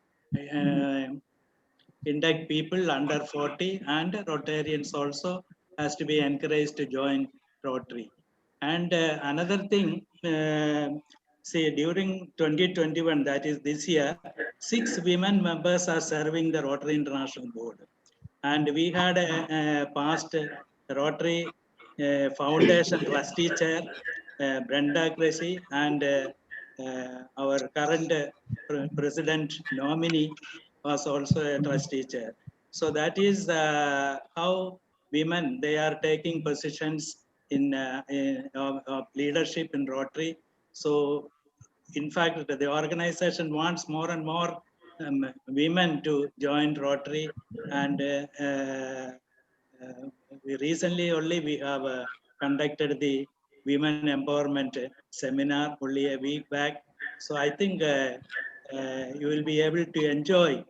induct people under 40, and Rotarians also has to be encouraged to join Rotary. And another thing, see, during 2021, that is this year, 6 women members are serving the Rotary International Board. And we had a past Rotary Foundation Trustee Chair, Brenda Cressy, and our current President nominee was also a Trustee Chair. So that is how women, they are taking positions in of leadership in Rotary. So in fact, the organization wants more and more women to join Rotary, and we recently only we have conducted the women empowerment seminar only a week back. So I think you will be able to enjoy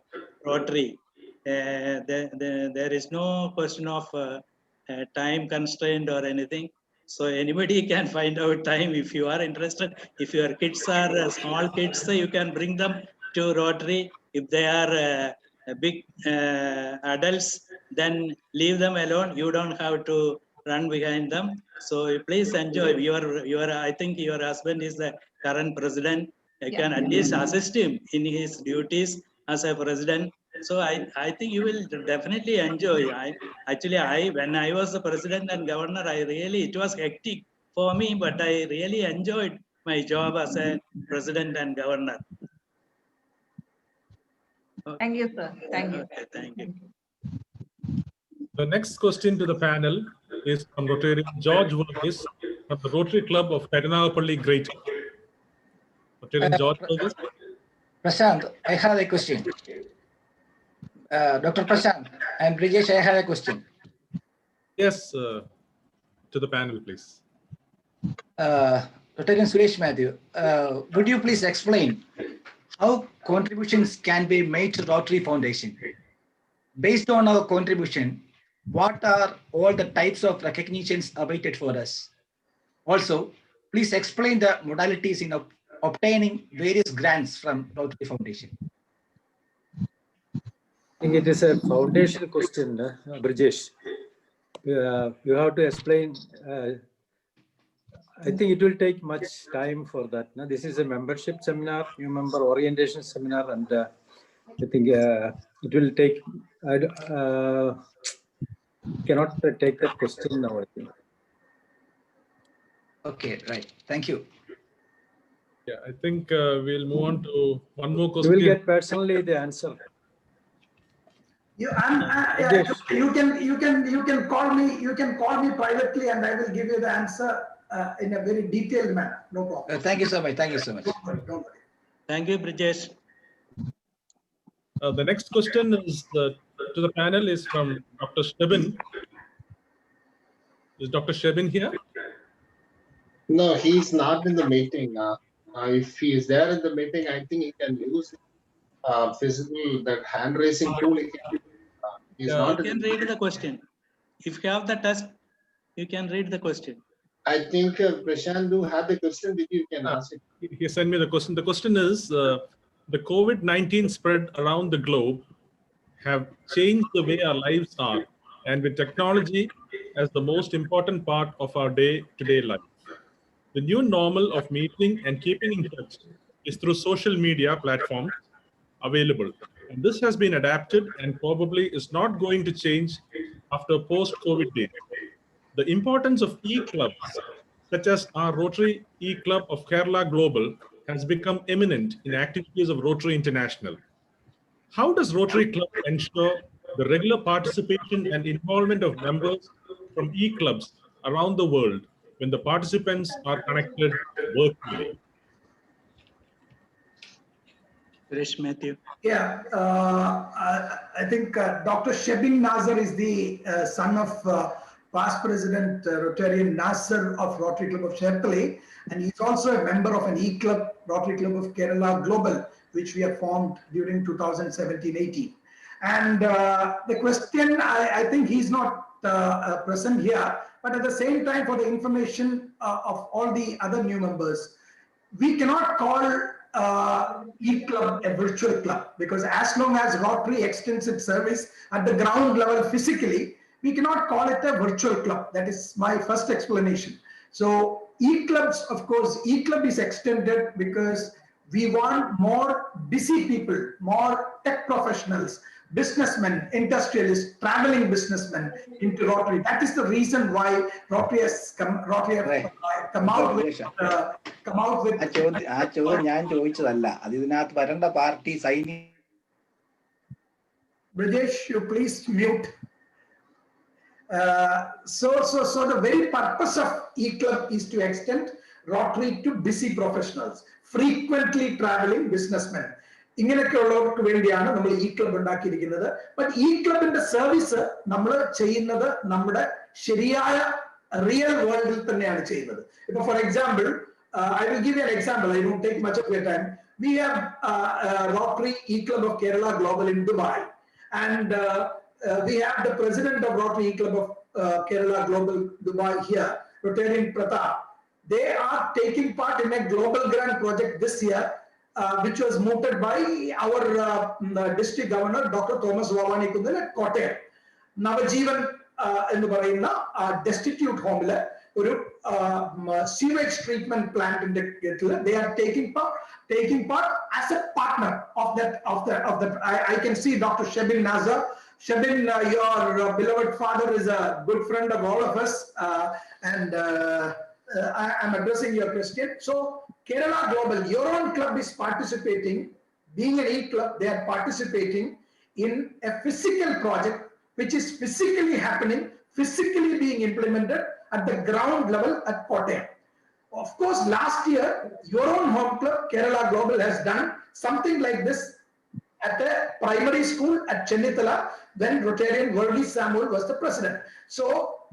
Rotary. There is no question of time constraint or anything. So anybody can find out time if you are interested. If your kids are small kids, you can bring them to Rotary. If they are big adults, then leave them alone. You don't have to run behind them. So please enjoy. I think your husband is the current president. You can at least assist him in his duties as a president. So I think you will definitely enjoy. When I was the president and governor, it was hectic for me, but I really enjoyed my job as a president and governor. Thank you, sir. Thank you. Okay, thank you. The next question to the panel is from Rotarian George Verghese from the Rotary Club of Kadanapalli Greater. Rotarian George Verghese. Prashant, I have a question. Dr. Prashant and Brijesh, I have a question. Yes, to the panel, please. Rotarian Suresh Matthew, would you please explain how contributions can be made to Rotary Foundation? Based on our contribution, what are all the types of recognitions awaited for us? Also, please explain the modalities in obtaining various grants from Rotary Foundation. I think it is a foundation question, Brijesh. You have to explain. I think it will take much time for that. This is a membership seminar, new member orientation seminar, and I think it will take. Cannot take that question now, I think. Okay, right. Thank you. Yeah, I think we'll move on to one more question. You will get personally the answer. You can call me. You can call me privately, and I will give you the answer in a very detailed manner. No problem. Thank you so much. Thank you so much. Don't worry. Thank you, Brijesh. The next question is to the panel is from Dr. Shebin. Is Dr. Shebin here? No, he's not in the meeting. If he is there in the meeting, I think he can use physical, that hand raising tool. You can read the question. If you have the test, you can read the question. I think Prashant do have the question with you. Can ask it. He sent me the question. The question is, the COVID-19 spread around the globe have changed the way our lives are, and with technology as the most important part of our day-to-day life. The new normal of meeting and keeping in touch is through social media platforms available. And this has been adapted and probably is not going to change after post-COVID days. The importance of e-clubs, such as our Rotary e-club of Kerala Global, has become eminent in activities of Rotary International. How does Rotary Club ensure the regular participation and involvement of members from e-clubs around the world when the participants are connected virtually? Suresh Matthew. Yeah, I think Dr. Shebin Nazar is the son of past president Rotarian Nasser of Rotary Club of Sherpali, and he's also a member of an e-club, Rotary Club of Kerala Global, which we have formed during 2017-18. And the question, I think he's not present here, but at the same time, for the information of all the other new members, we cannot call e-club a virtual club, because as long as Rotary extends its service at the ground level physically, we cannot call it a virtual club. That is my first explanation. So e-clubs, of course, e-club is extended because we want more busy people, more tech professionals, businessmen, industrialists, traveling businessmen into Rotary. That is the reason why Rotary has come out with ആ ചോദ്യം ഞാൻ ചോദിച്ചതല്ല, അത് ഇതിനകത്ത് വരേണ്ട party സൈനിക. Brajesh, you please mute. So the very purpose of e-club is to extend Rotary to busy professionals, frequently traveling businessmen. ഇങ്ങനെയൊക്കെയുള്ളവർക്ക് വേണ്ടിയാണ് നമ്മൾ ഈ ക്ലബ് ഉണ്ടാക്കിയിരിക്കുന്നത്. ബട്ട് ഈ ക്ലബിന്റെ സർവീസ് നമ്മൾ ചെയ്യുന്നത് നമ്മുടെ ശരിയായ റിയൽ വേൾഡിൽ തന്നെയാണ് ചെയ്യുന്നത്. ഇപ്പൊ for example, I will give you an example. I won't take much of your time. We have Rotary E-Club of Kerala Global in Dubai, and we have the president of Rotary E-Club of Kerala Global Dubai here, Rotarian Pratap. They are taking part in a global grant project this year, which was mooted by our district governor, Dr. Thomas Vavanikunnal at Kottayam. Navajeevan എന്ന് പറയുന്ന destitute home ഒരു sewage treatment plant in the they are taking part as a partner of that. I can see Dr. Shebin Nazar. Shebin, your beloved father is a good friend of all of us, and I am addressing your question. So Kerala Global, your own club is participating, being an e-club, they are participating in a physical project which is physically happening, physically being implemented at the ground level at Kottayam. Of course, last year, your own home club, Kerala Global, has done something like this at a primary school at Chennithala when Rotarian Worldly Samuel was the president. So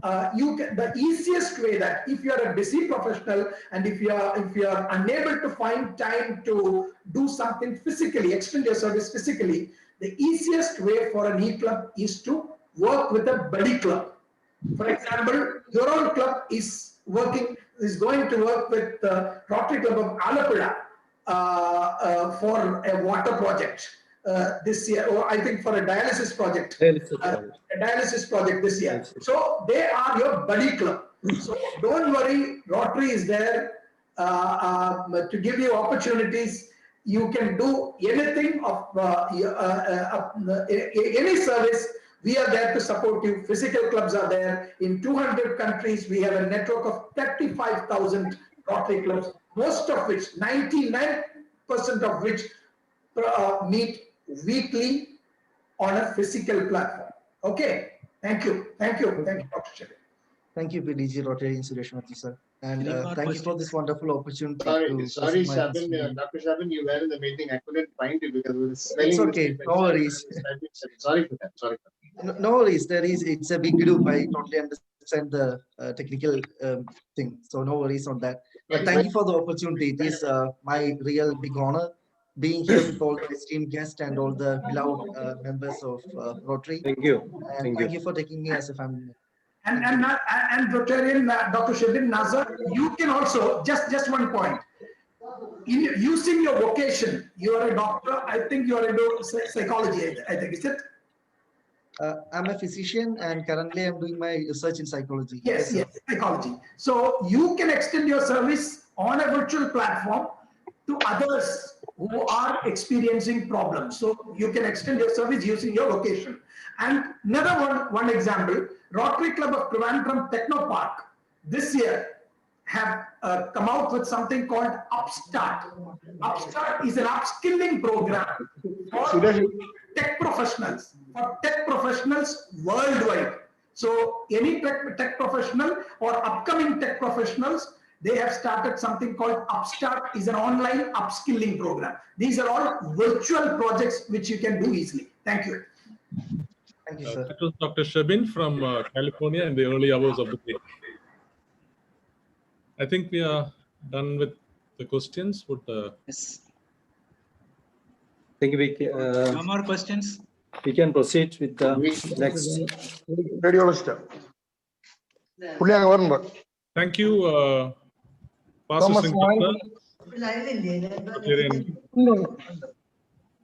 the easiest way that if you are a busy professional and if you are unable to find time to do something physically, extend your service physically, the easiest way for an e-club is to work with a buddy club. For example, your own club is going to work with Rotary Club of Alappuzha for a water project this year, or I think for a dialysis project. A dialysis project this year. So they are your buddy club. So don't worry, Rotary is there to give you opportunities. You can do anything of any service. We are there to support you. Physical clubs are there. In 200 countries, we have a network of 35,000 Rotary clubs, most of which, 99% of which meet weekly on a physical platform. Okay, thank you, Dr. Shebin. Thank you, PDG Rotarian Suresh Matthew, sir. And thank you for this wonderful opportunity. Sorry, Shebin, Dr. Shebin, you were in the meeting. I couldn't find you because we were spelling. It's okay, no worries. Sorry for that. No worries. It's a big group. I totally understand the technical thing, so no worries on that. But thank you for the opportunity. It is my real big honor being here with all the esteemed guests and all the beloved members of Rotary. Thank you. And thank you for taking me as a family. And Rotarian Dr. Shebin Nazar, you can also, just one point, in using your vocation, you are a doctor, I think you are into psychology, I think, is it? I'm a physician and currently I'm doing my research in psychology. Yes, psychology. So you can extend your service on a virtual platform to others who are experiencing problems. So you can extend your service using your vocation. And another one example, Rotary Club of Trivandrum Technopark this year have come out with something called Upstart. Upstart is an upskilling program for tech professionals, worldwide. So any tech professional or upcoming tech professionals, they have started something called Upstart, is an online upskilling program. These are all virtual projects which you can do easily. Thank you. Thank you, sir. That was Dr. Shabin from California in the early hours of the day. I think we are done with the questions. Yes. Thank you. No more questions. We can proceed with the next. Thank you, Pastor Singh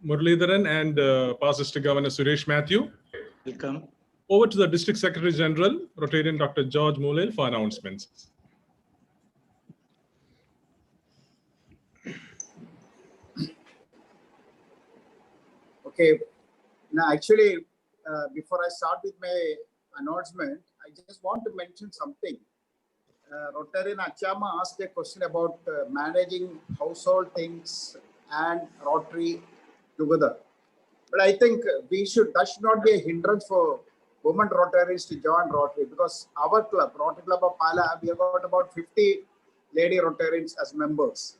Muralidharan and Past District Governor Suresh Matthew. Welcome. Over to the District Secretary General, Rotarian Dr. George Moolel for announcements. Okay. Now, actually, before I start with my announcement, I just want to mention something. Rotarian Achama asked a question about managing household things and Rotary together. But I think that should not be a hindrance for women Rotarians to join Rotary, because our club, Rotary Club of Pala, we have got about 50 lady Rotarians as members.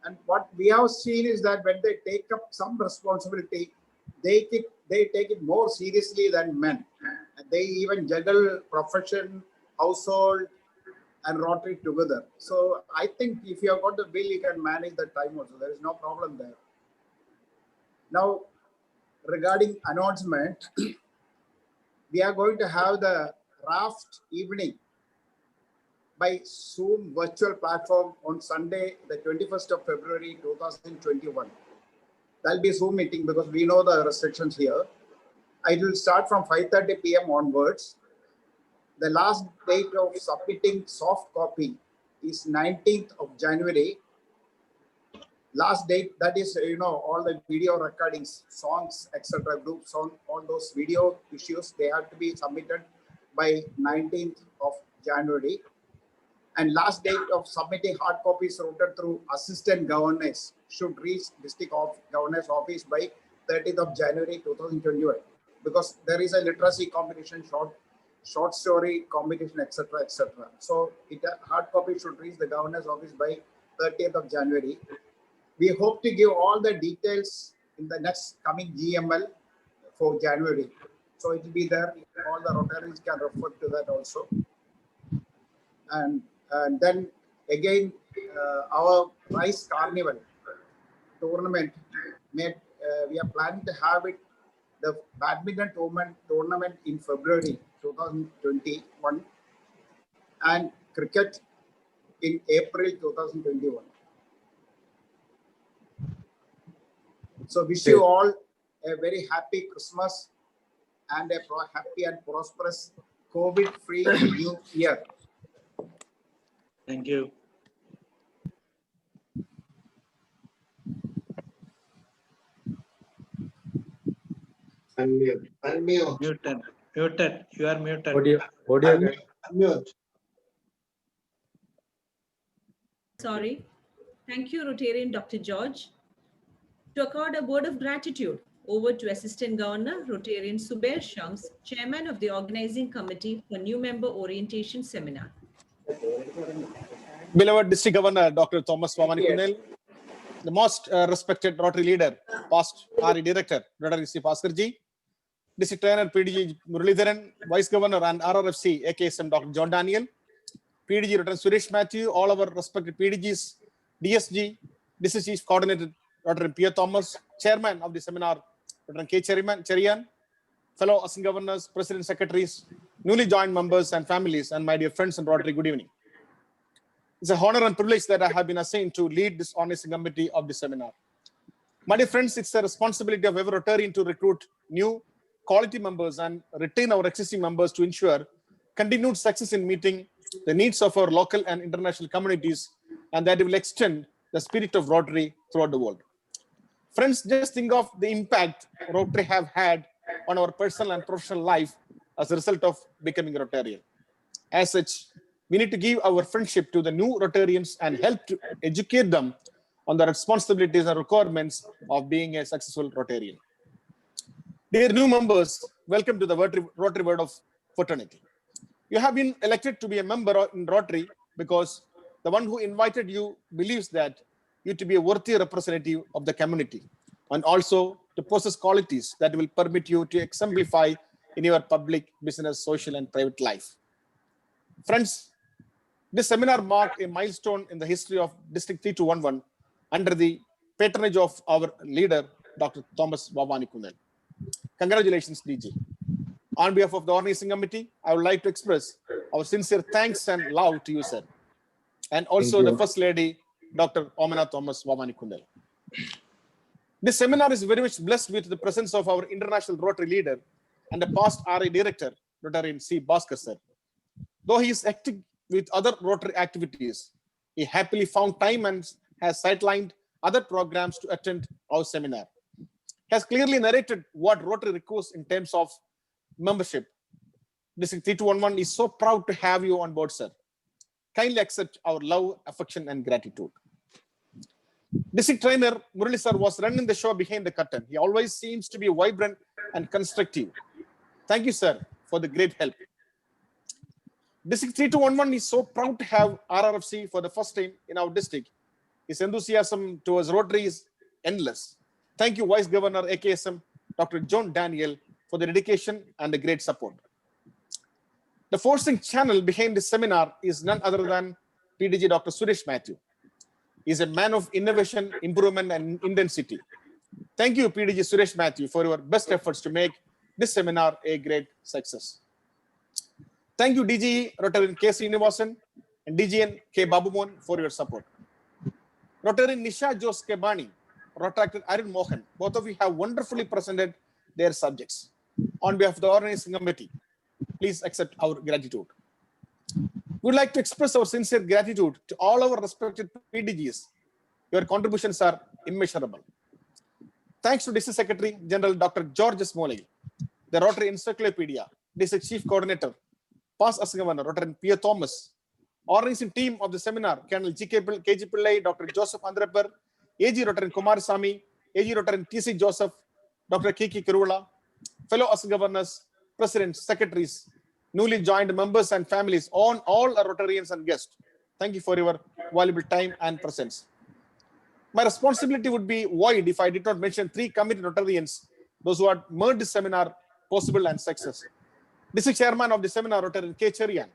And what we have seen is that when they take up some responsibility, they take it more seriously than men. And they even juggle profession, household, and Rotary together. So I think if you have got the will, you can manage the time also. There is no problem there. Now, regarding announcement, we are going to have the raft evening by Zoom virtual platform on Sunday, the 21st of February, 2021. That'll be a Zoom meeting because we know the restrictions here. It will start from 5:30 p.m. onwards. The last date of submitting soft copy is 19th of January. Last date, that is, all the video recordings, songs, etc., group song, all those video issues, they have to be submitted by 19th of January. And last date of submitting hard copies routed through assistant governors should reach district governor's office by 30th of January 2021, because there is a literacy competition, short story competition, etc., etc. So hard copy should reach the governor's office by 30th of January. We hope to give all the details in the next coming GML for January. So it will be there. All the Rotarians can refer to that also. And then again, our Rice Carnival tournament, we are planning to have it, the badminton tournament in February 2021 and cricket in April 2021. So wish you all a very happy Christmas and a happy and prosperous COVID-free new year. Thank you. Unmute. Muted. Muted. You are muted. Audio. Unmute. Sorry. Thank you, Rotarian Dr. George. To accord a word of gratitude over to Assistant Governor Rotarian Subair Shams, Chairman of the Organizing Committee for New Member Orientation Seminar. Beloved District Governor Dr. Thomas Vavanikunnel, the most respected Rotary leader, past RE Director, Rotary C. Paskarji, District Trainer PDG Muralidharan, Vice Governor and RRFC AKSM Dr. John Daniel, PDG Rotary Suresh Matthew, all our respected PDGs, DSG, District Chief Coordinator Dr. P. Thomas, Chairman of the seminar, Dr. K. Cherian, fellow Assistant Governors, President Secretaries, newly joined members and families, and my dear friends in Rotary, good evening. It's an honor and privilege that I have been assigned to lead this organizing committee of the seminar. My dear friends, it's the responsibility of every Rotarian to recruit new quality members and retain our existing members to ensure continued success in meeting the needs of our local and international communities, and that it will extend the spirit of Rotary throughout the world. Friends, just think of the impact Rotary have had on our personal and professional life as a result of becoming a Rotarian. As such, we need to give our friendship to the new Rotarians and help to educate them on the responsibilities and requirements of being a successful Rotarian. Dear new members, welcome to the Rotary Word of Fraternity. You have been elected to be a member in Rotary because the one who invited you believes that you to be a worthy representative of the community and also to possess qualities that will permit you to exemplify in your public, business, social, and private life. Friends, this seminar marked a milestone in the history of District 3211 under the patronage of our leader, Dr. Thomas Vavanikunel. Congratulations, DG. On behalf of the organizing committee, I would like to express our sincere thanks and love to you, sir. And also the First Lady, Dr. Omena Thomas Vavanikunel. This seminar is very much blessed with the presence of our international Rotary leader and the past RA director, Rotarian C. Bhaskar sir. Though he is active with other Rotary activities, he happily found time and has sidelined other programs to attend our seminar. He has clearly narrated what Rotary requires in terms of membership. District 3211 is so proud to have you on board, sir. Kindly accept our love, affection, and gratitude. District trainer Murali sir was running the show behind the curtain. He always seems to be vibrant and constructive. Thank you, sir, for the great help. District 3211 is so proud to have RRFC for the first time in our district. His enthusiasm towards Rotary is endless. Thank you, Vice Governor AKSM, Dr. John Daniel, for the dedication and the great support. The forcing channel behind this seminar is none other than PDG Dr. Suresh Matthew. He is a man of innovation, improvement, and intensity. Thank you, PDG Suresh Matthew, for your best efforts to make this seminar a great success. Thank you, DG Rotarian K. Srinivasan and DGN K. Babumon for your support. Rotarian Nisha Jos Kebani, Rotaractor Arun Mohan, both of you have wonderfully presented their subjects. On behalf of the organizing committee, please accept our gratitude. We would like to express our sincere gratitude to all our respected PDGs. Your contributions are immeasurable. Thanks to District Secretary General Dr. George Smoley, the Rotary Encyclopedia, District Chief Coordinator, Past Assistant Governor, Rotarian P. Thomas, organizing team of the seminar, Colonel KG Pillai, Dr. Joseph Andrapur, AG Rotarian Kumarasamy, AG Rotarian TC Joseph, Dr. Kiki Kirula, fellow Assistant Governors, Presidents, Secretaries, newly joined members and families, on all our Rotarians and guests. Thank you for your valuable time and presence. My responsibility would be void if I did not mention 3 committed Rotarians, those who had made this seminar possible and success. District Chairman of the seminar, Rotarian K. Cherian.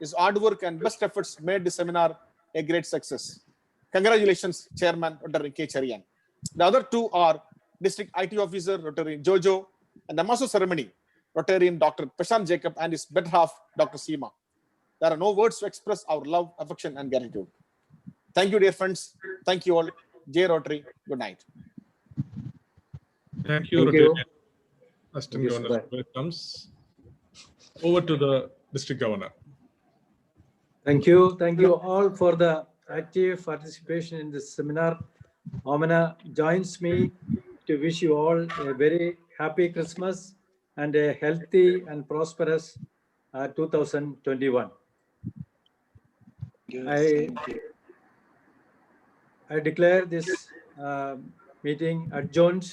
His hard work and best efforts made the seminar a great success. Congratulations, Chairman Rotarian K. Cherian. The other 2 are District IT Officer, Rotarian Jojo, and the Master Ceremony, Rotarian Dr. Prashant Jacob and his better half, Dr. Seema. There are no words to express our love, affection, and gratitude. Thank you, dear friends. Thank you all. J. Rotary, good night. Thank you, Rotarian. Assistant Governor, when it comes over to the District Governor. Thank you. Thank you all for the active participation in this seminar. Omena joins me to wish you all a very happy Christmas and a healthy and prosperous 2021. Yes, I declare this meeting adjourned,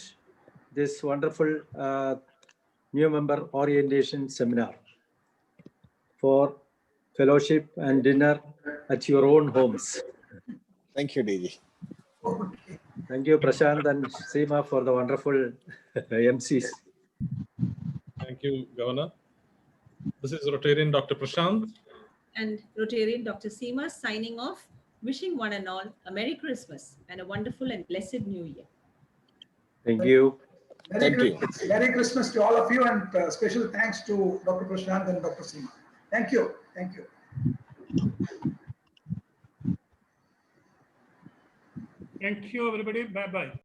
this wonderful new member orientation seminar for fellowship and dinner at your own homes. Thank you, DG. Thank you, Prashant and Seema, for the wonderful MCs. Thank you, Governor. This is Rotarian Dr. Prashant. And Rotarian Dr. Seema signing off, wishing one and all a Merry Christmas and a wonderful and blessed New Year. Thank you. Merry Christmas to all of you, and special thanks to Dr. Prashant and Dr. Seema. Thank you. Thank you. Thank you, everybody. Bye-bye.